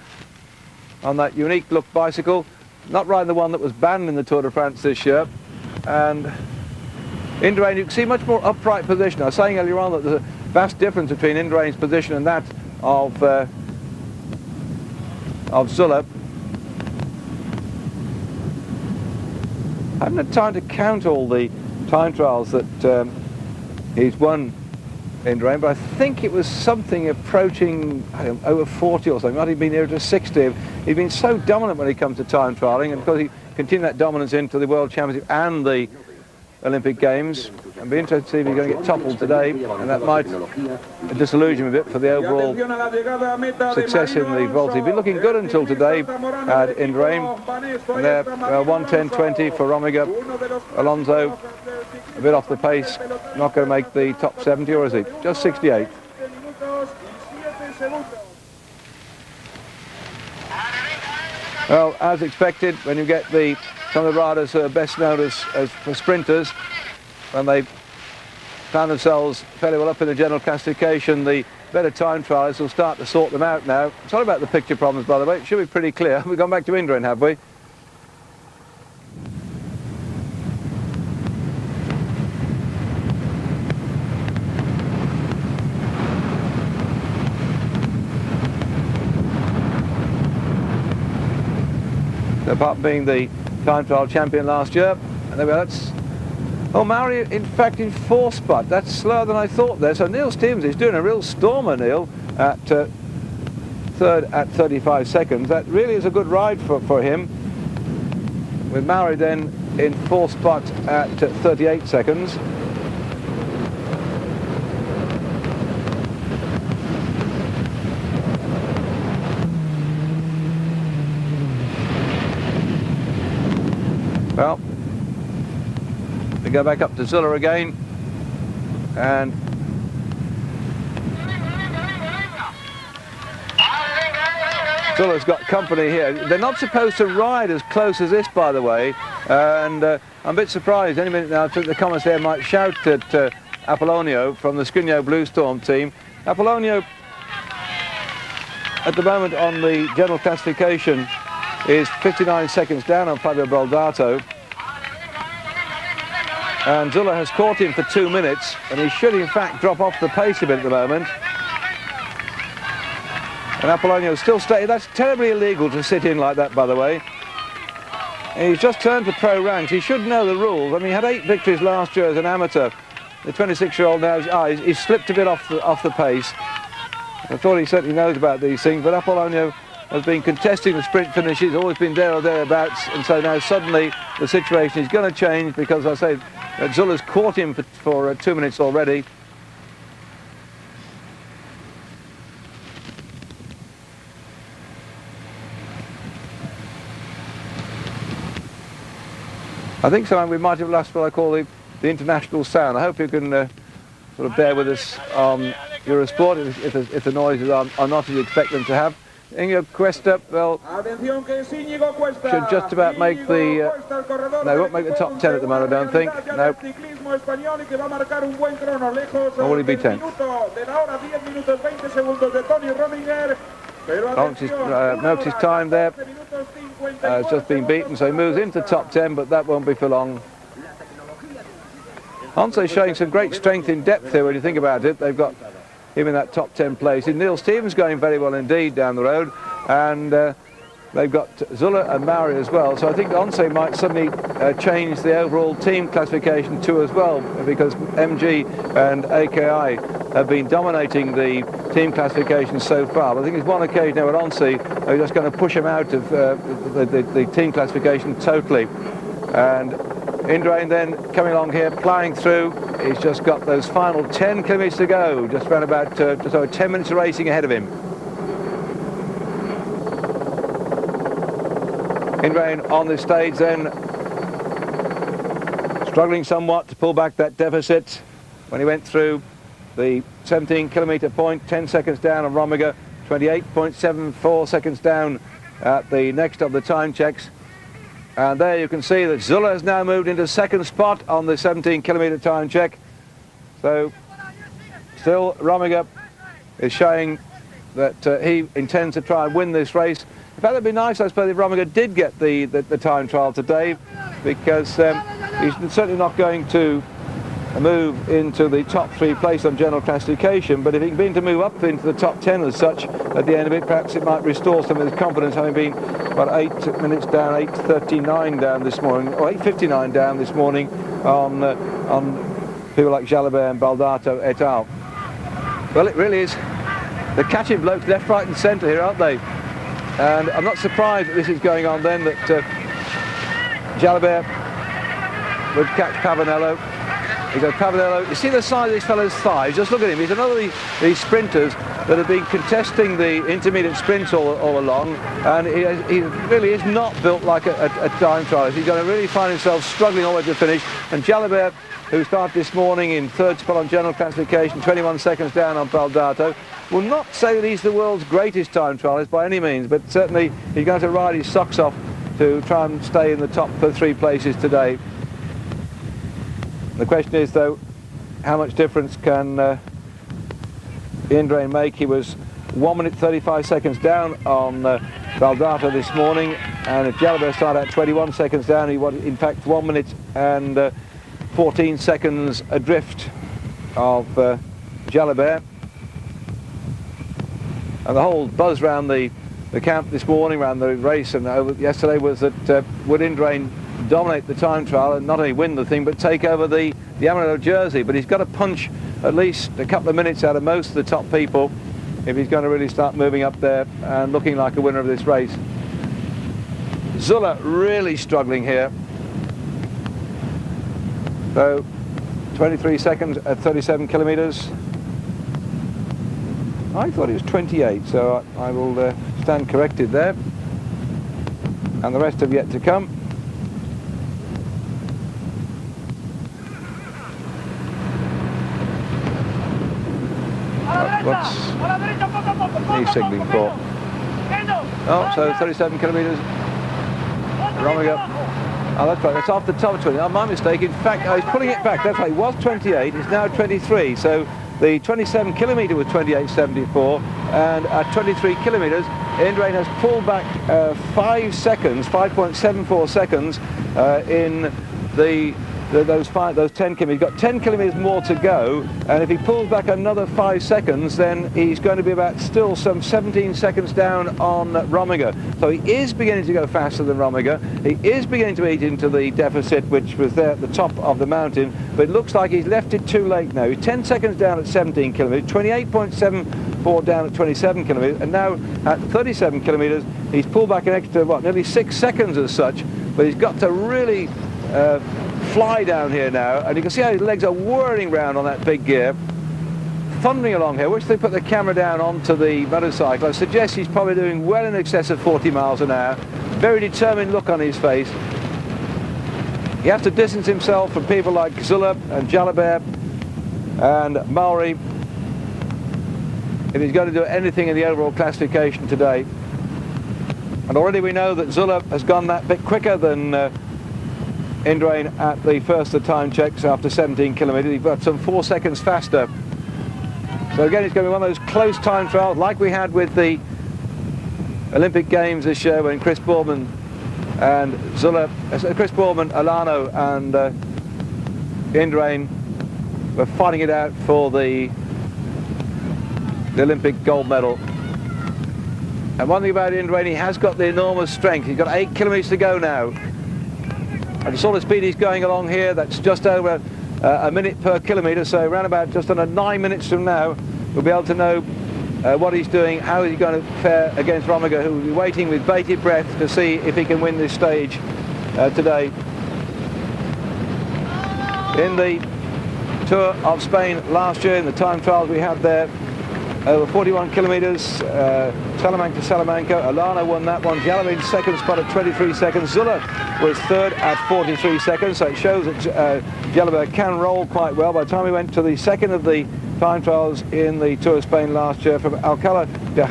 on that unique look bicycle, not riding the one that was banned in the Tour de France this year. And Indurain, you can see much more upright position. I was saying earlier on that there's a vast difference between Indurain's position and that of Zülle. I haven't had time to count all the time trials that he's won, Indurain, but I think it was something approaching, I don't know, over 40 or something. Might have been near to 60. He's been so dominant when he comes to time trialling, and of course he continued that dominance into the World Championship and the Olympic Games. I'd be interested to see if he's going to get toppled today, and that might disillusion a bit for the overall success in the Vuelta. He's been looking good until today at Indurain. And there, 1:10.20 for Rominger. Alonso a bit off the pace, not going to make the top 70, or is he? Just 68. Well, as expected, when you get some of the riders who are best known as for sprinters, when they found themselves fairly well up in the general classification, the better time trials will start to sort them out now. Sorry about the picture problems, by the way. It should be pretty clear. We've gone back to Indurain, have we? Apart from being the time trial champion last year, and there we are, that's Oh, Mauri, in fact, in 4th spot. That's slower than I thought there. So Neil Stevens is doing a real stormer, Neil, at 3rd at 35 seconds. That really is a good ride for him. With Mauri then in 4th spot at 38 seconds. Well, we go back up to Zülle again, and Zülle's got company here. They're not supposed to ride as close as this, by the way, and I'm a bit surprised. Any minute now, I think the comments there might shout at Apollonio from the Scrigno Blue Storm team. Apollonio, at the moment on the general classification, is 59 seconds down on Fabio Baldato. And Zülle has caught him for 2 minutes, and he should in fact drop off the pace a bit at the moment. And Apollonio still staying. That's terribly illegal to sit in like that, by the way. And he's just turned to pro ranks. He should know the rules. I mean, he had 8 victories last year as an amateur. The 26-year-old now, he's slipped a bit off the pace. I thought he certainly knows about these things, but Apollonio has been contesting the sprint finishes, always been there or thereabouts, and so now suddenly the situation is going to change because, I say, Zülle's caught him for 2 minutes already. I think so, we might have lost what I call the international sound. I hope you can sort of bear with us on Eurosport if the noises are not as you expect them to have. Íñigo Cuesta, well, should just about make the... no, won't make the top 10 at the moment, I don't think. No. Or will he be 10? Milks his time there. It's just been beaten, so he moves into top 10, but that won't be for long. Onse showing some great strength in depth here when you think about it. They've got him in that top 10 place. Neil Stevens going very well indeed down the road, and they've got Zülle and Mauri as well. So I think Onse might suddenly change the overall team classification too as well, because MG and AKI have been dominating the team classification so far. But I think there's one occasion now at Onse they're just going to push him out of the team classification totally. And Indurain then coming along here, ploughing through. He's just got those final 10 kilometres to go, just around about just over 10 minutes of racing ahead of him. Indurain on this stage then, struggling somewhat to pull back that deficit when he went through the 17 kilometre point, 10 seconds down on Rominger, 28.74 seconds down at the next of the time checks. And there you can see that Zülle has now moved into 2nd spot on the 17 kilometre time check. So still Rominger is showing that he intends to try and win this race. In fact, it'd be nice, I suppose, if Rominger did get the time trial today, because he's certainly not going to move into the top 3 place on general classification, but if he can begin to move up into the top 10 as such at the end of it, perhaps it might restore some of his confidence, having been about 8 minutes down, 8:39 down this morning, or 8:59 down this morning on people like Jalabert and Baldato et al. Well, it really is. They're catching blokes left, right and centre here, aren't they? And I'm not surprised that this is going on then, that Jalabert would catch Pavanello. You go Pavanello, you see the size of this fellow's thighs, just look at him. He's another of these sprinters that have been contesting the intermediate sprints all along, and he really is not built like a time trialist. He's going to really find himself struggling all the way to finish. And Jalabert, who started this morning in 3rd spot on general classification, 21 seconds down on Baldato, will not say that he's the world's greatest time trialist by any means, but certainly he's going to ride his socks off to try and stay in the top 3 places today. The question is, though, how much difference can Indurain make? He was 1 minute 35 seconds down on Baldato this morning, and if Jalabert started at 21 seconds down, he was in fact 1 minute and 14 seconds adrift of Jalabert. And the whole buzz around the camp this morning, around the race and yesterday, was that would Indurain dominate the time trial and not only win the thing but take over the amateur jersey. But he's got to punch at least a couple of minutes out of most of the top people if he's going to really start moving up there and looking like a winner of this race. Zülle really struggling here. So 23 seconds at 37 kilometers. I thought it was 28, so I will stand corrected there. And the rest have yet to come. What's he signalling for? Oh, so 37 kilometres. Rominger. Oh, that's right, that's off the top 20. Oh, my mistake. In fact, he's pulling it back. That's right, it was 28, it's now 23. So the 27 kilometre was 28.74, and at 23 kilometres, Indurain has pulled back 5 seconds, 5.74 seconds in those 10 kilometres. He's got 10 kilometres more to go, and if he pulls back another 5 seconds, then he's going to be about still some 17 seconds down on Rominger. So he is beginning to go faster than Rominger. He is beginning to eat into the deficit, which was there at the top of the mountain, but it looks like he's left it too late now. He's 10 seconds down at 17 kilometres, 28.74 down at 27 kilometres, and now at 37 kilometres, he's pulled back an extra, nearly 6 seconds as such, but he's got to really fly down here now, and you can see how his legs are whirring round on that big gear, thundering along here. I wish they put the camera down onto the motorcycle. I suggest he's probably doing well in excess of 40 miles an hour. Very determined look on his face. He has to distance himself from people like Zülle and Jalabert and Mauri if he's going to do anything in the overall classification today. And already we know that Zülle has gone that bit quicker than Indurain at the first of the time checks after 17 kilometres. He's got some 4 seconds faster. So again, it's going to be one of those close time trials like we had with the Olympic Games this year when Chris Boorman and Chris Boorman, Alano and Indurain were fighting it out for the Olympic gold medal. And one thing about Indurain, he has got the enormous strength. He's got 8 kilometres to go now. And the sort of speed he's going along here, that's just over a minute per kilometre, so around about just under 9 minutes from now, we'll be able to know what he's doing, how he's going to fare against Rominger, who will be waiting with bated breath to see if he can win this stage today. In the Tour of Spain last year, in the time trials we had there, over 41 kilometres, Salamanca to Salamanca. Alano won that one. Jalabert second spot at 23 seconds. Zülle was third at 43 seconds. So it shows that Jalabert can roll quite well. By the time we went to the second of the time trials in the Tour of Spain last year from Alcalá de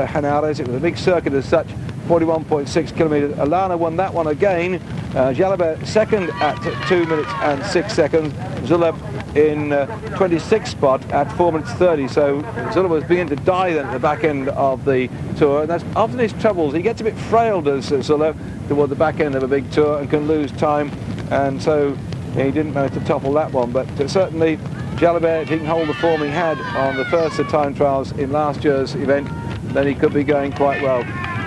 Henares, it was a big circuit as such, 41.6 kilometres. Alano won that one again. Jalabert second at 2 minutes and 6 seconds. Zülle in 26th spot at 4 minutes 30. So Zülle was beginning to die then at the back end of the tour, and that's often his troubles. He gets a bit frail, does Zülle, toward the back end of a big tour and can lose time, and so he didn't manage to topple that one. But certainly Jalabert, if he can hold the form he had on the first of time trials in last year's event, then he could be going quite well.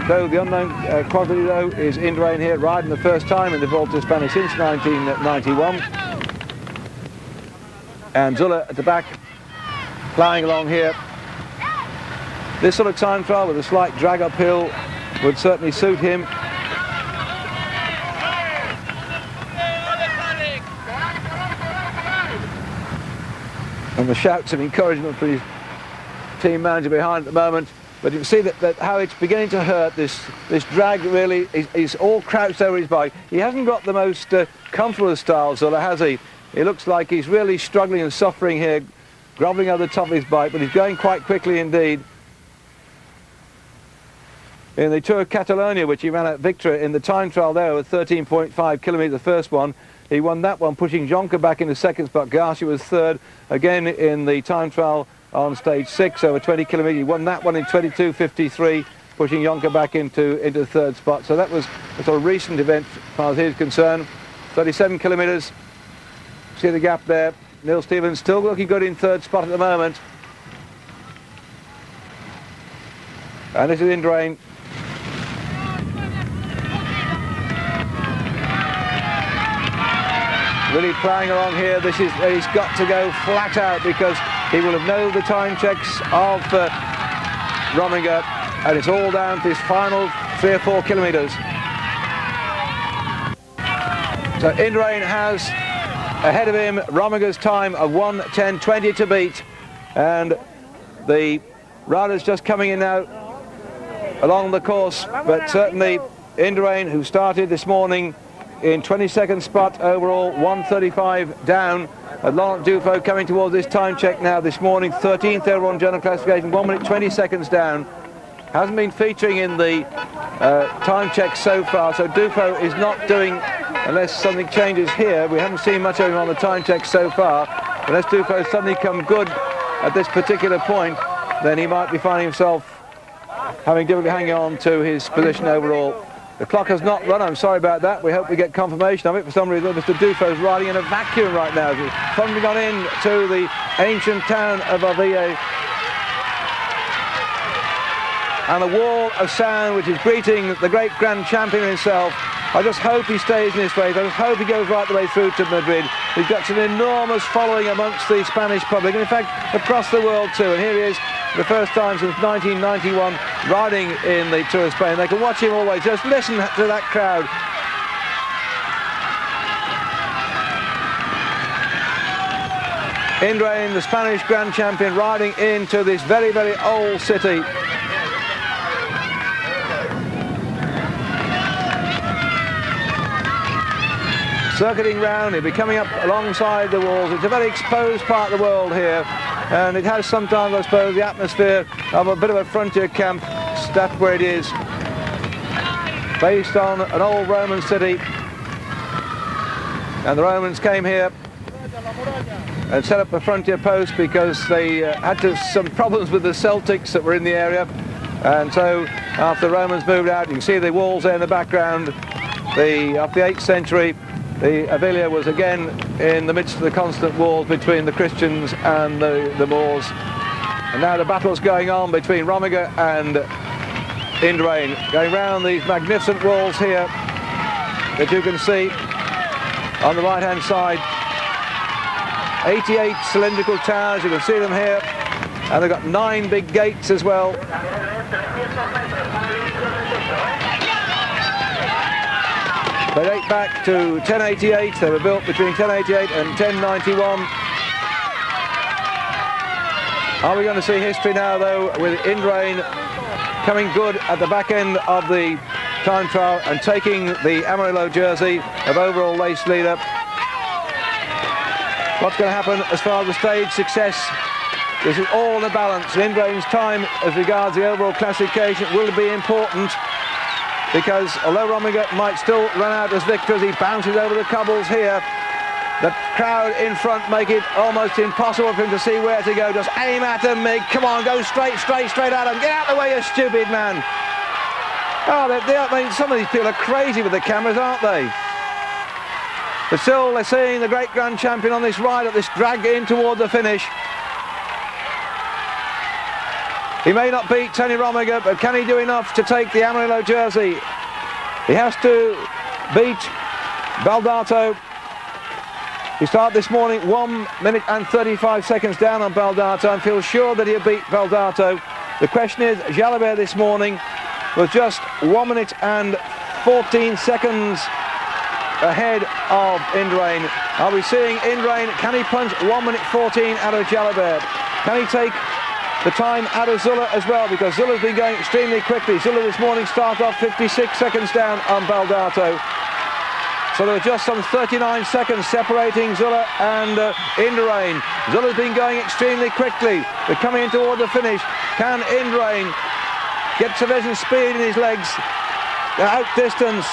So the unknown quantity though is Indurain here, riding the first time in the Vuelta Espana since 1991. And Zülle at the back, flying along here. This sort of time trial with a slight drag uphill would certainly suit him. And the shouts of encouragement for his team manager behind at the moment. But you can see that how it's beginning to hurt. This drag really, he's all crouched over his bike. He hasn't got the most comfortable style, Zülle, has he? It looks like he's really struggling and suffering here, grovelling over the top of his bike, but he's going quite quickly indeed. In the Tour of Catalonia, which he ran at victory in the time trial there with 13.5 kilometres, the first one, he won that one, pushing Jonker back into second spot. Garcia was third, again in the time trial on stage 6 over 20 kilometres. He won that one in 22.53, pushing Jonker back into third spot. So that was a sort of recent event as far as he's concerned. 37 kilometres. See the gap there. Neil Stevens still looking good in third spot at the moment. And this is Indurain. really ploughing along here. He's got to go flat out because he will have known the time checks of Rominger, and it's all down to his final 3 or 4 kilometres. So Indurain has ahead of him Rominger's time of 1:10:20 to beat, and the riders just coming in now along the course, but certainly Indurain, who started this morning in 22nd spot overall, 1:35 down. Laurent Dufaux coming towards this time check now this morning, 13th overall on general classification, 1 minute 20 seconds down. Hasn't been featuring in the time checks so far, so Dufaux is not doing, unless something changes here. We haven't seen much of him on the time checks so far. Unless Dufaux suddenly come good at this particular point, then he might be finding himself having difficulty hanging on to his position overall. The clock has not run, I'm sorry about that. We hope we get confirmation of it. For some reason, Mr. Dufaux's riding in a vacuum right now. He's thundering on in to the ancient town of Aville. And a wall of sound which is greeting the great Grand Champion himself. I just hope he stays in this race. I just hope he goes right the way through to Madrid. He's got an enormous following amongst the Spanish public, and in fact across the world too. And here he is, for the first time since 1991, riding in the Tour of Spain. They can watch him always. Just listen to that crowd. Indurain, the Spanish Grand Champion, riding into this very, very old city. Circuiting round, he'll be coming up alongside the walls. It's a very exposed part of the world here, and it has sometimes, I suppose, the atmosphere of a bit of a frontier camp. That's where it is, based on an old Roman city, and the Romans came here and set up a frontier post because they had some problems with the Celtics that were in the area, and so after the Romans moved out, you can see the walls there in the background. After the 8th century, the Avila was again in the midst of the constant wars between the Christians and the Moors. And now the battle's going on between Rominger and Indurain, going round these magnificent walls here that you can see on the right-hand side. 88 cylindrical towers, you can see them here, and they've got 9 big gates as well. They date back to 1088. They were built between 1088 and 1091. Are we going to see history now, though, with Indurain coming good at the back end of the time trial and taking the Amarillo jersey of overall race leader? What's going to happen as far as the stage success? This is all in the balance. Indurain's time as regards the overall classification will be important, because although Rominger might still run out as victor as he bounces over the cobbles here, the crowd in front make it almost impossible for him to see where to go. Just aim at him, Mig. Come on, go straight at him. Get out of the way, you stupid man. Oh, I mean, some of these people are crazy with the cameras, aren't they? But still, they're seeing the great Grand Champion on this ride, at this drag in toward the finish. He may not beat Tony Rominger, but can he do enough to take the Amarillo jersey? He has to beat Baldato. He started this morning 1 minute and 35 seconds down on Baldato and feels sure that he'll beat Baldato. The question is, Jalabert this morning was just 1 minute and 14 seconds ahead of Indurain. Are we seeing Indurain? Can he punch 1 minute 14 out of Jalabert? Can he take the time out of Zülle as well, because Zulle's been going extremely quickly. Zülle this morning started off 56 seconds down on Baldato. So there were just some 39 seconds separating Zülle and Indurain. Zulle's been going extremely quickly. They're coming in toward the finish. Can Indurain get sufficient speed in his legs to outdistance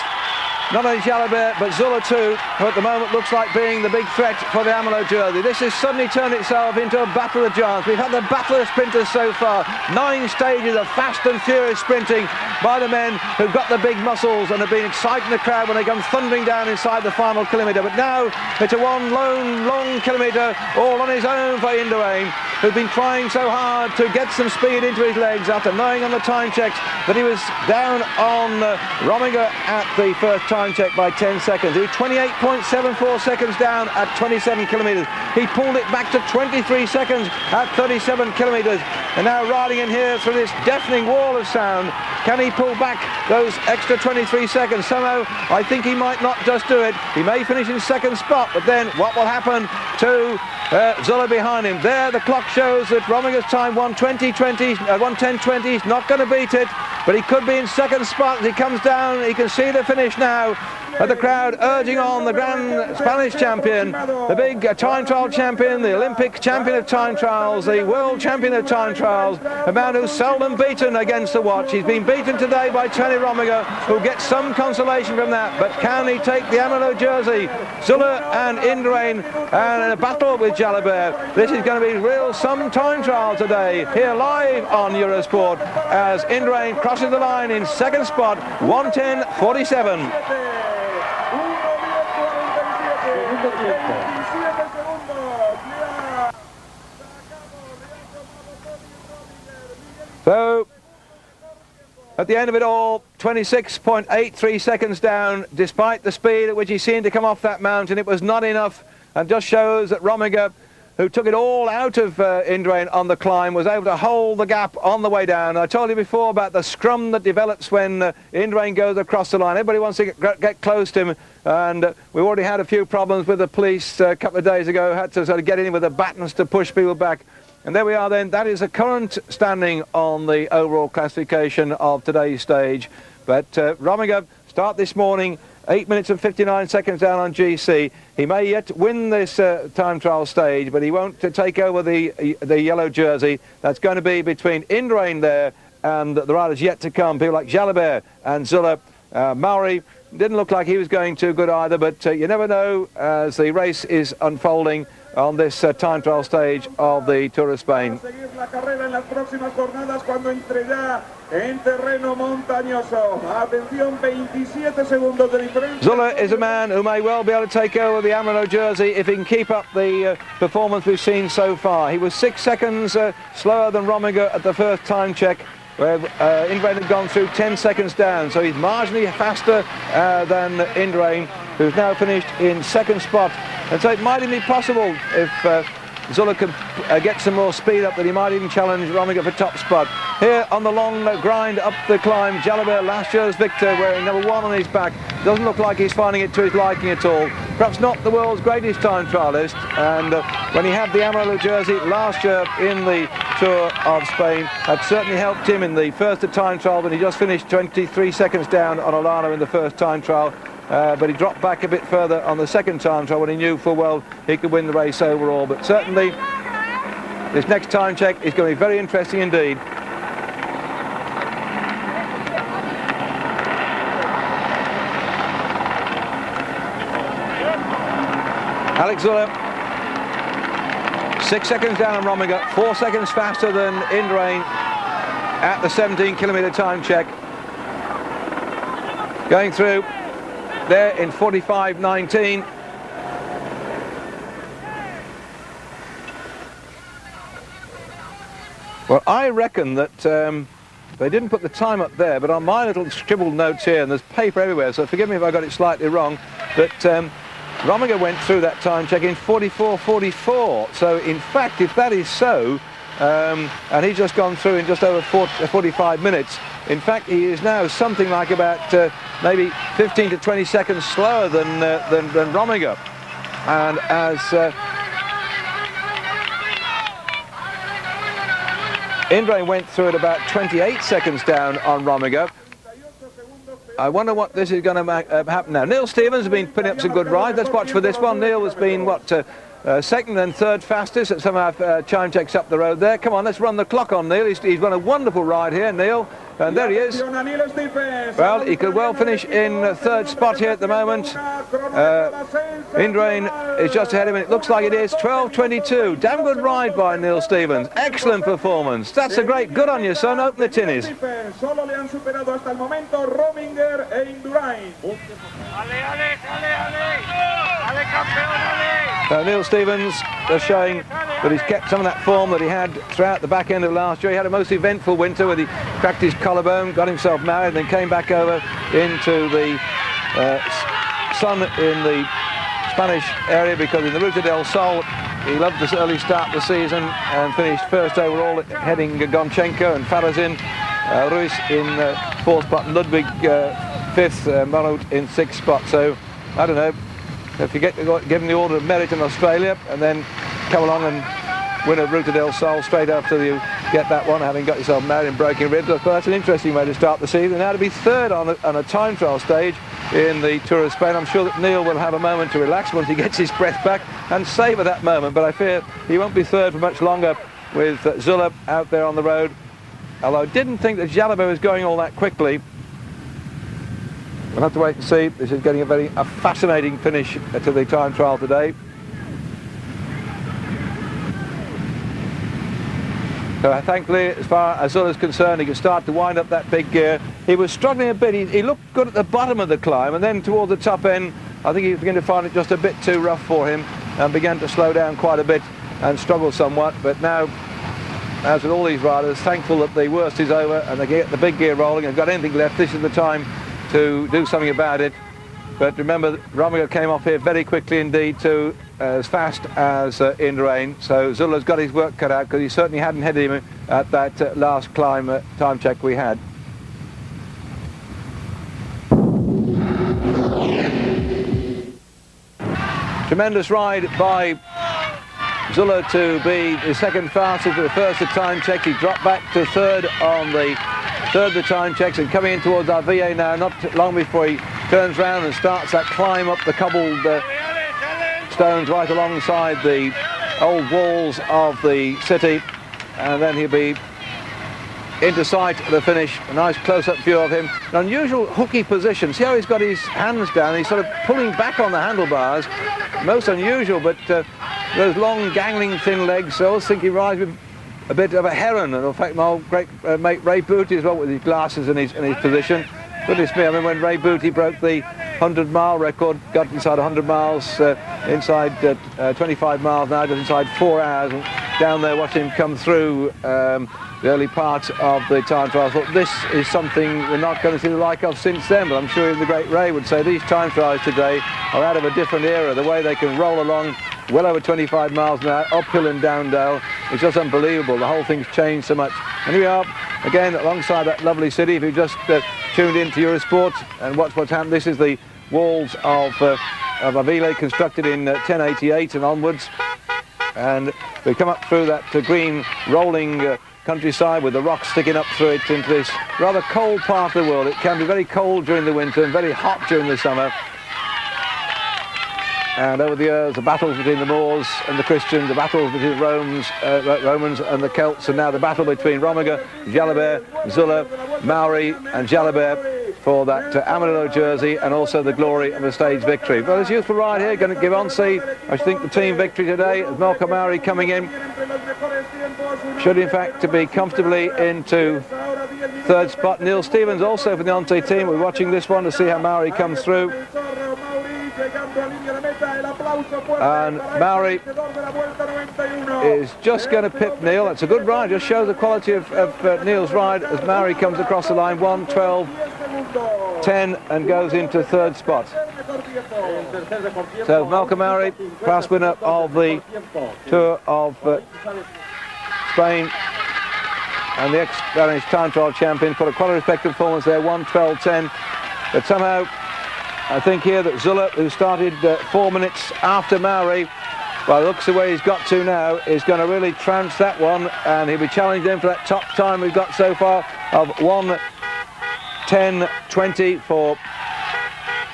not only Jalabert but Zülle too, who at the moment looks like being the big threat for the Amarillo jersey? This has suddenly turned itself into a battle of giants. We've had the battle of sprinters so far. 9 stages of fast and furious sprinting by the men who've got the big muscles and have been exciting the crowd when they come thundering down inside the final kilometre. But now it's a long kilometre all on his own for Indurain. who'd been trying so hard to get some speed into his legs after knowing on the time checks that he was down on Rominger at the first time check by 10 seconds. He was 28.74 seconds down at 27 kilometres. He pulled it back to 23 seconds at 37 kilometres. And now riding in here through this deafening wall of sound. Can he pull back those extra 23 seconds? Somehow, I think he might not just do it. He may finish in second spot, but then what will happen to Zülle behind him? There, the clock shows that Rominger's time 1:10:20. He's not going to beat it, but he could be in second spot as he comes down. He can see the finish now. The crowd urging on the Grand Spanish champion, the big time trial champion, the Olympic champion of time trials, the world champion of time trials, a man who's seldom beaten against the watch. He's been beaten today by Tony Rominger, who'll get some consolation from that, but can he take the Amelo jersey? Zülle and Indurain, and in a battle with Jalabert. This is going to be real some time trial today, here live on Eurosport, as Indurain crosses the line in second spot, 1:10:47. So, at the end of it all, 26.83 seconds down, despite the speed at which he seemed to come off that mountain. It was not enough, and just shows that Rominger, who took it all out of Indurain on the climb, was able to hold the gap on the way down. I told you before about the scrum that develops when Indurain goes across the line. Everybody wants to get close to him, and we already had a few problems with the police a couple of days ago. Had to sort of get in with the batons to push people back. And there we are then. That is the current standing on the overall classification of today's stage. But Rominger start this morning 8 minutes and 59 seconds down on GC. He may yet win this time trial stage, but he won't take over the yellow jersey. That's going to be between Indurain there and the riders yet to come, people like Jalabert and Zülle. Mauri didn't look like he was going too good either, but you never know as the race is unfolding on this time trial stage of the Tour of Spain. Zülle is a man who may well be able to take over the Amelo jersey if he can keep up the performance we've seen so far. He was 6 seconds slower than Rominger at the first time check, where Indurain had gone through 10 seconds down, so he's marginally faster than Indurain, who's now finished in second spot. And so it might even be possible if Zülle can get some more speed up that he might even challenge Rominger for top spot. Here on the long grind up the climb, Jalabert, last year's victor, wearing number 1 on his back. Doesn't look like he's finding it to his liking at all. Perhaps not the world's greatest time trialist, and when he had the Amelo jersey last year in the Tour of Spain, that certainly helped him in the first time trial when he just finished 23 seconds down on Olano in the first time trial. But he dropped back a bit further on the second time trial when he knew full well he could win the race overall. But certainly this next time check is going to be very interesting indeed. Alex Zülle, 6 seconds down on Rominger, 4 seconds faster than Indurain at the 17-kilometre time check. Going through there in 45.19. Well, I reckon that they didn't put the time up there, but on my little scribbled notes here, and there's paper everywhere, so forgive me if I got it slightly wrong, but Rominger went through that time check in 44.44. So in fact, if that is so, and he's just gone through in just over 45 minutes, in fact he is now something like about maybe 15 to 20 seconds slower than Rominger. And as Indurain went through at about 28 seconds down on Rominger. I wonder what this is going to happen now. Neil Stevens has been putting up some good rides. Let's watch for this one. Neil has been, second and third fastest at some of our time checks up the road there. Come on, let's run the clock on Neil. He's run a wonderful ride here, Neil. And there he is. Well, he could well finish in third spot here at the moment. Indurain is just ahead of him. It looks like it is 12.22. Damn good ride by Neil Stevens. Excellent performance. That's a great. Good on you, son. Open the tinnies. Neil Stevens is showing but he's kept some of that form that he had throughout the back end of last year. He had a most eventful winter where he cracked his collarbone, got himself married, then came back over into the sun in the Spanish area, because in the Ruta del Sol he loved this early start of the season and finished first overall, heading Gonchenko and Farazin, Ruiz in 4th spot, and Ludwig 5th, Monod in 6th spot. So I don't know if you give him the Order of Merit in Australia and then come along and win a Ruta del Sol straight after you get that one, having got yourself married and broken ribs. But that's an interesting way to start the season. Now to be third on a time trial stage in the Tour of Spain, I'm sure that Neil will have a moment to relax once he gets his breath back and savour that moment. But I fear he won't be third for much longer with Zülle out there on the road. Although I didn't think that Jalabert was going all that quickly. We'll have to wait and see. This is getting a fascinating finish to the time trial today. So thankfully, as far as Zülle is concerned, he can start to wind up that big gear. He was struggling a bit. He looked good at the bottom of the climb, and then towards the top end, I think he began to find it just a bit too rough for him and began to slow down quite a bit and struggle somewhat. But now, as with all these riders, thankful that the worst is over and they get the big gear rolling and got anything left. This is the time to do something about it. But remember, Rominger came off here very quickly indeed too, as fast as Indurain. So Zülle's got his work cut out, because he certainly hadn't headed him at that last climb time check we had. Tremendous ride by Zülle to be the second fastest at the first time check. He dropped back to third on the third of the time checks, and coming in towards our VA now, not long before he turns round and starts that climb up the cobbled stones right alongside the old walls of the city, and then he'll be into sight at the finish. A nice close-up view of him. An unusual hooky position. See how he's got his hands down, he's sort of pulling back on the handlebars. Most unusual, but those long gangling thin legs. So I always think he rides with a bit of a heron, and in fact my old great mate Ray Booty as well, with his glasses and his position. Goodness me, I mean, when Ray Booty broke the 100-mile record, got inside 100 miles, inside 25 miles now, just inside 4 hours, and down there watching him come through the early part of the time trial. I thought, this is something we're not going to see the like of since then, but I'm sure even the great Ray would say these time trials today are out of a different era. The way they can roll along well over 25 miles an hour, uphill and down dale, it's just unbelievable. The whole thing's changed so much. And here we are, again, alongside that lovely city. If you've just tuned into Eurosport and watch what's happened, this is the walls of Avila, constructed in 1088 and onwards. And we come up through that green rolling countryside with the rocks sticking up through it into this rather cold part of the world. It can be very cold during the winter and very hot during the summer. And over the years, the battles between the Moors and the Christians, the battles between the Romans and the Celts, and now the battle between Rominger, Jalabert, Zülle, Mauri and Jalabert for that Amaryllo jersey, and also the glory of a stage victory. Well, this youthful ride here going to give on. See, I think the team victory today, as Malcolm Mauri coming in, should in fact to be comfortably into third spot. Neil Stevens also for the Onte team. We're watching this one to see how Mauri comes through. And Mauri is just going to pip Neil. That's a good ride, just shows the quality of Neil's ride as Mauri comes across the line, 1:12.10, and goes into third spot. So Malcolm Mauri, class winner of the Tour of Spain and the ex-Spanish time trial champion, put a quite a respectable performance there, 1:12.10. But somehow I think here that Zülle, who started 4 minutes after Mauri, by the looks of the way he's got to now, is going to really trounce that one, and he'll be challenging him for that top time we've got so far of 1:10.20 for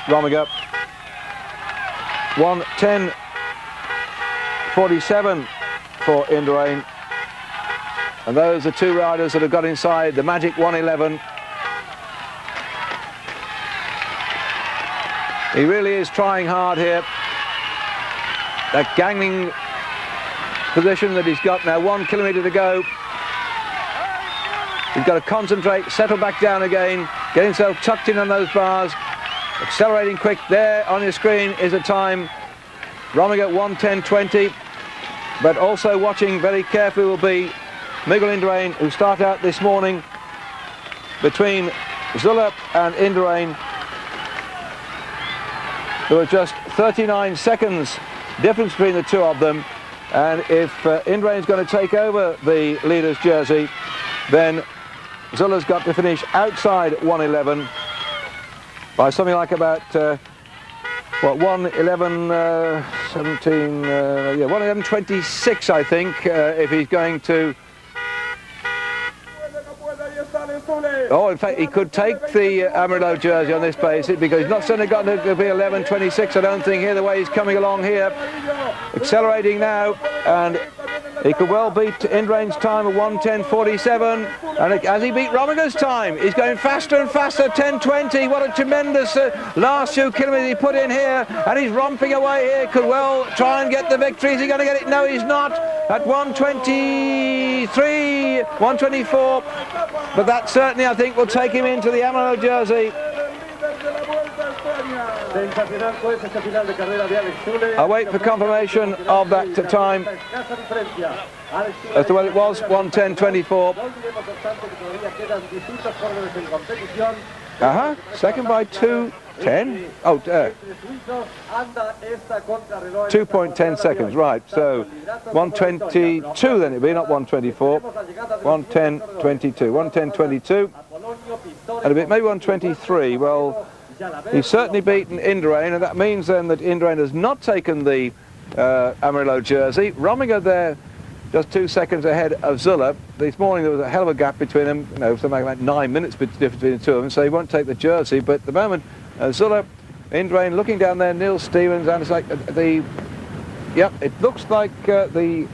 Rominger, 1:10.47 for Indurain, and those are two riders that have got inside the magic 1:11. He really is trying hard here. That gangling position that he's got now, 1 kilometre to go. He's got to concentrate, settle back down again, get himself tucked in on those bars, accelerating quick. There on your screen is a time. Rominger 1:10.20. But also watching very carefully will be Miguel Indurain, who start out this morning between Zülle and Indurain. There was just 39 seconds difference between the two of them, and if Indurain's going to take over the leader's jersey, then Zülle's got to finish outside 1:11 by something like about 1:11.26, I think, if he's going to. Oh, in fact, he could take the Amarillo jersey on this basis, because he's not suddenly got to be 11.26, I don't think, here, the way he's coming along here. Accelerating now, and he could well beat Indurain's time of 1:10.47, and as he beat Romiger's time, he's going faster and faster, 10.20. What a tremendous last few kilometres he put in here, and he's romping away here, could well try and get the victory. Is he going to get it? No, he's not, at 1:23, 1:24, but that certainly, I think, will take him into the Amarillo jersey. I wait for confirmation of that time as to what it was, 1:10.24. Second by 2:10. Oh, 2.10 seconds, right. So 1:22 then it'd be, not 1:24. 1:10.22. 1:10.22. And a bit, maybe 1:23. Well, he's certainly beaten Indurain, and that means then that Indurain has not taken the Amarillo jersey. Romiger there just 2 seconds ahead of Zülle. This morning there was a hell of a gap between them, you know, something like 9 minutes difference between the two of them, so he won't take the jersey. But at the moment, Zülle, Indurain, looking down there, Neil Stevens, and it's like yep, it looks like the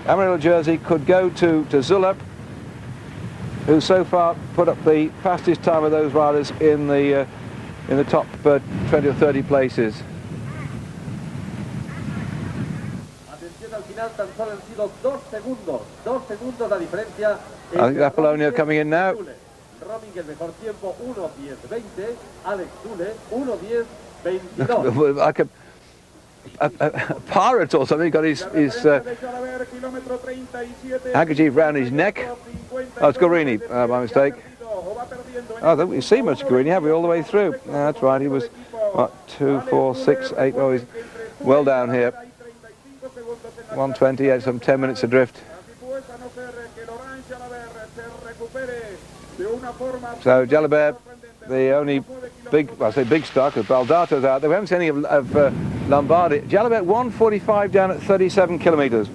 Amarillo jersey could go to Zülle, who so far put up the fastest time of those riders in the top 20 or 30 places. I think Apollonia coming in now. Like a pirate or something, got his handkerchief round his neck. Oh, it's Guarini, my mistake. Oh, I don't think we've seen much Guarini, have we, all the way through? No, that's right, he was, what, 2, 4, 6, 8, oh, he's well down here. 1:20, some 10 minutes adrift. So Jalabert, the only big, well, I say big star, because Baldato's out there. We haven't seen any of Lombardi. Jalabert 1:45 down at 37 kilometres.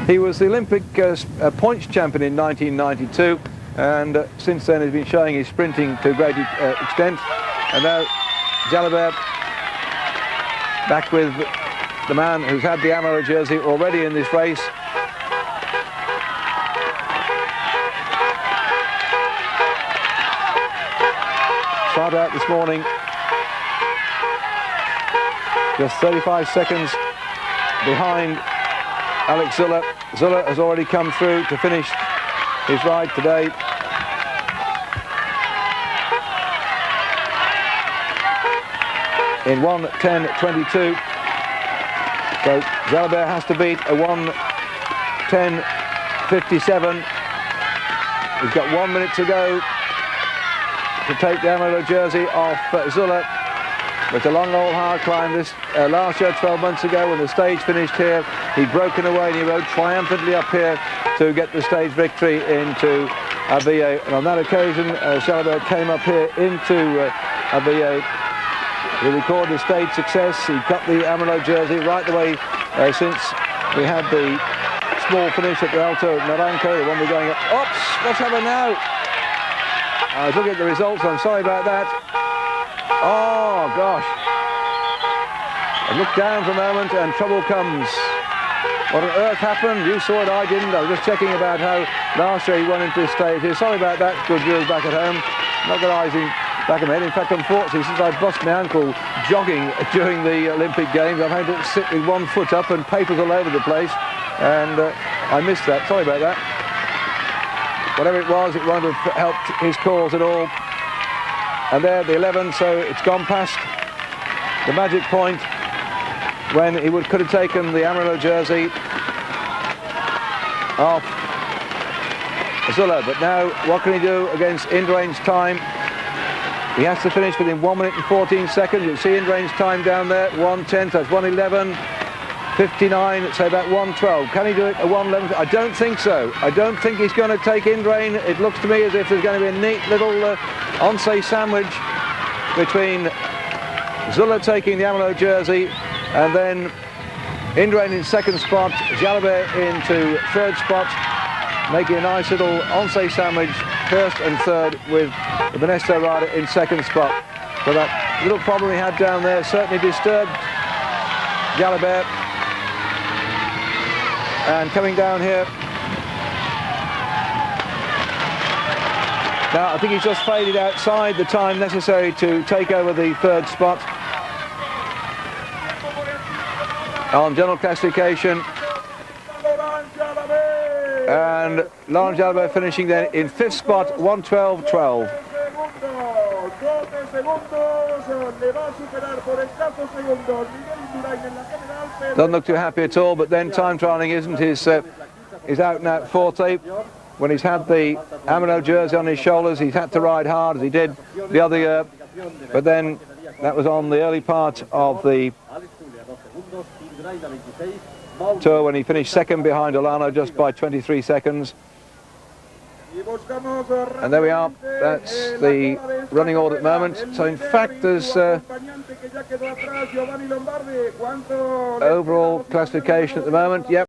He was the Olympic points champion in 1992, and since then he's been showing his sprinting to a great extent. And now Jalabert back with the man who's had the Amarillo jersey already in this race. Started out this morning just 35 seconds behind Alex Zülle. Zülle has already come through to finish his ride today. In 1:10.22. So Jalabert has to beat a 1:10.57. He's got 1 minute to go to take the Amarillo jersey off Zülle. It's a long old hard climb. This last year, 12 months ago, when the stage finished here, he'd broken away and he rode triumphantly up here to get the stage victory into Abille. And on that occasion, Jalabert came up here into Abille. He recorded a stage success. He got the Amarillo jersey right the way since we had the small finish at the Alto Naranco, the one we're going up. Oops, what's happened now? I was looking at the results, I'm sorry about that. Oh, gosh. I looked down for a moment and trouble comes. What on earth happened? You saw it, I didn't. I was just checking about how last year he won into the stage here. Sorry about that, good viewers back at home. Not got eyes in back of my head. In fact, unfortunately, since I bust my ankle jogging during the Olympic Games, I've had to sit with 1 foot up and papers all over the place, and I missed that. Sorry about that. Whatever it won't have helped his cause at all. And there, the 11, so it's gone past the magic point. when he could have taken the Amarillo jersey off Zülle. But now, what can he do against Indurain's time? He has to finish within 1 minute and 14 seconds. You'll see Indurain's time down there, 1:10, that's 1:11.59, say about 1:12. Can he do it at 1:11? I don't think so. I don't think he's going to take Indurain. It looks to me as if there's going to be a neat little once sandwich between Zülle taking the Amarillo jersey and then Indurain in second spot, Jalabert into third spot, making a nice little once sandwich, first and third, with the Banesto rider in second spot. But that little problem he had down there certainly disturbed Jalabert. And coming down here, now I think he's just faded outside the time necessary to take over the third spot on general classification. And Laurent Jalabert finishing then in fifth spot, 1:12.12. Doesn't look too happy at all, but then time trialling isn't his out and out forte. When he's had the Amarillo jersey on his shoulders, he's had to ride hard as he did the other year. But then that was on the early part of the Tour when he finished second behind Olano just by 23 seconds. And there we are, that's the running order at the moment. So in fact there's overall classification at the moment, yep.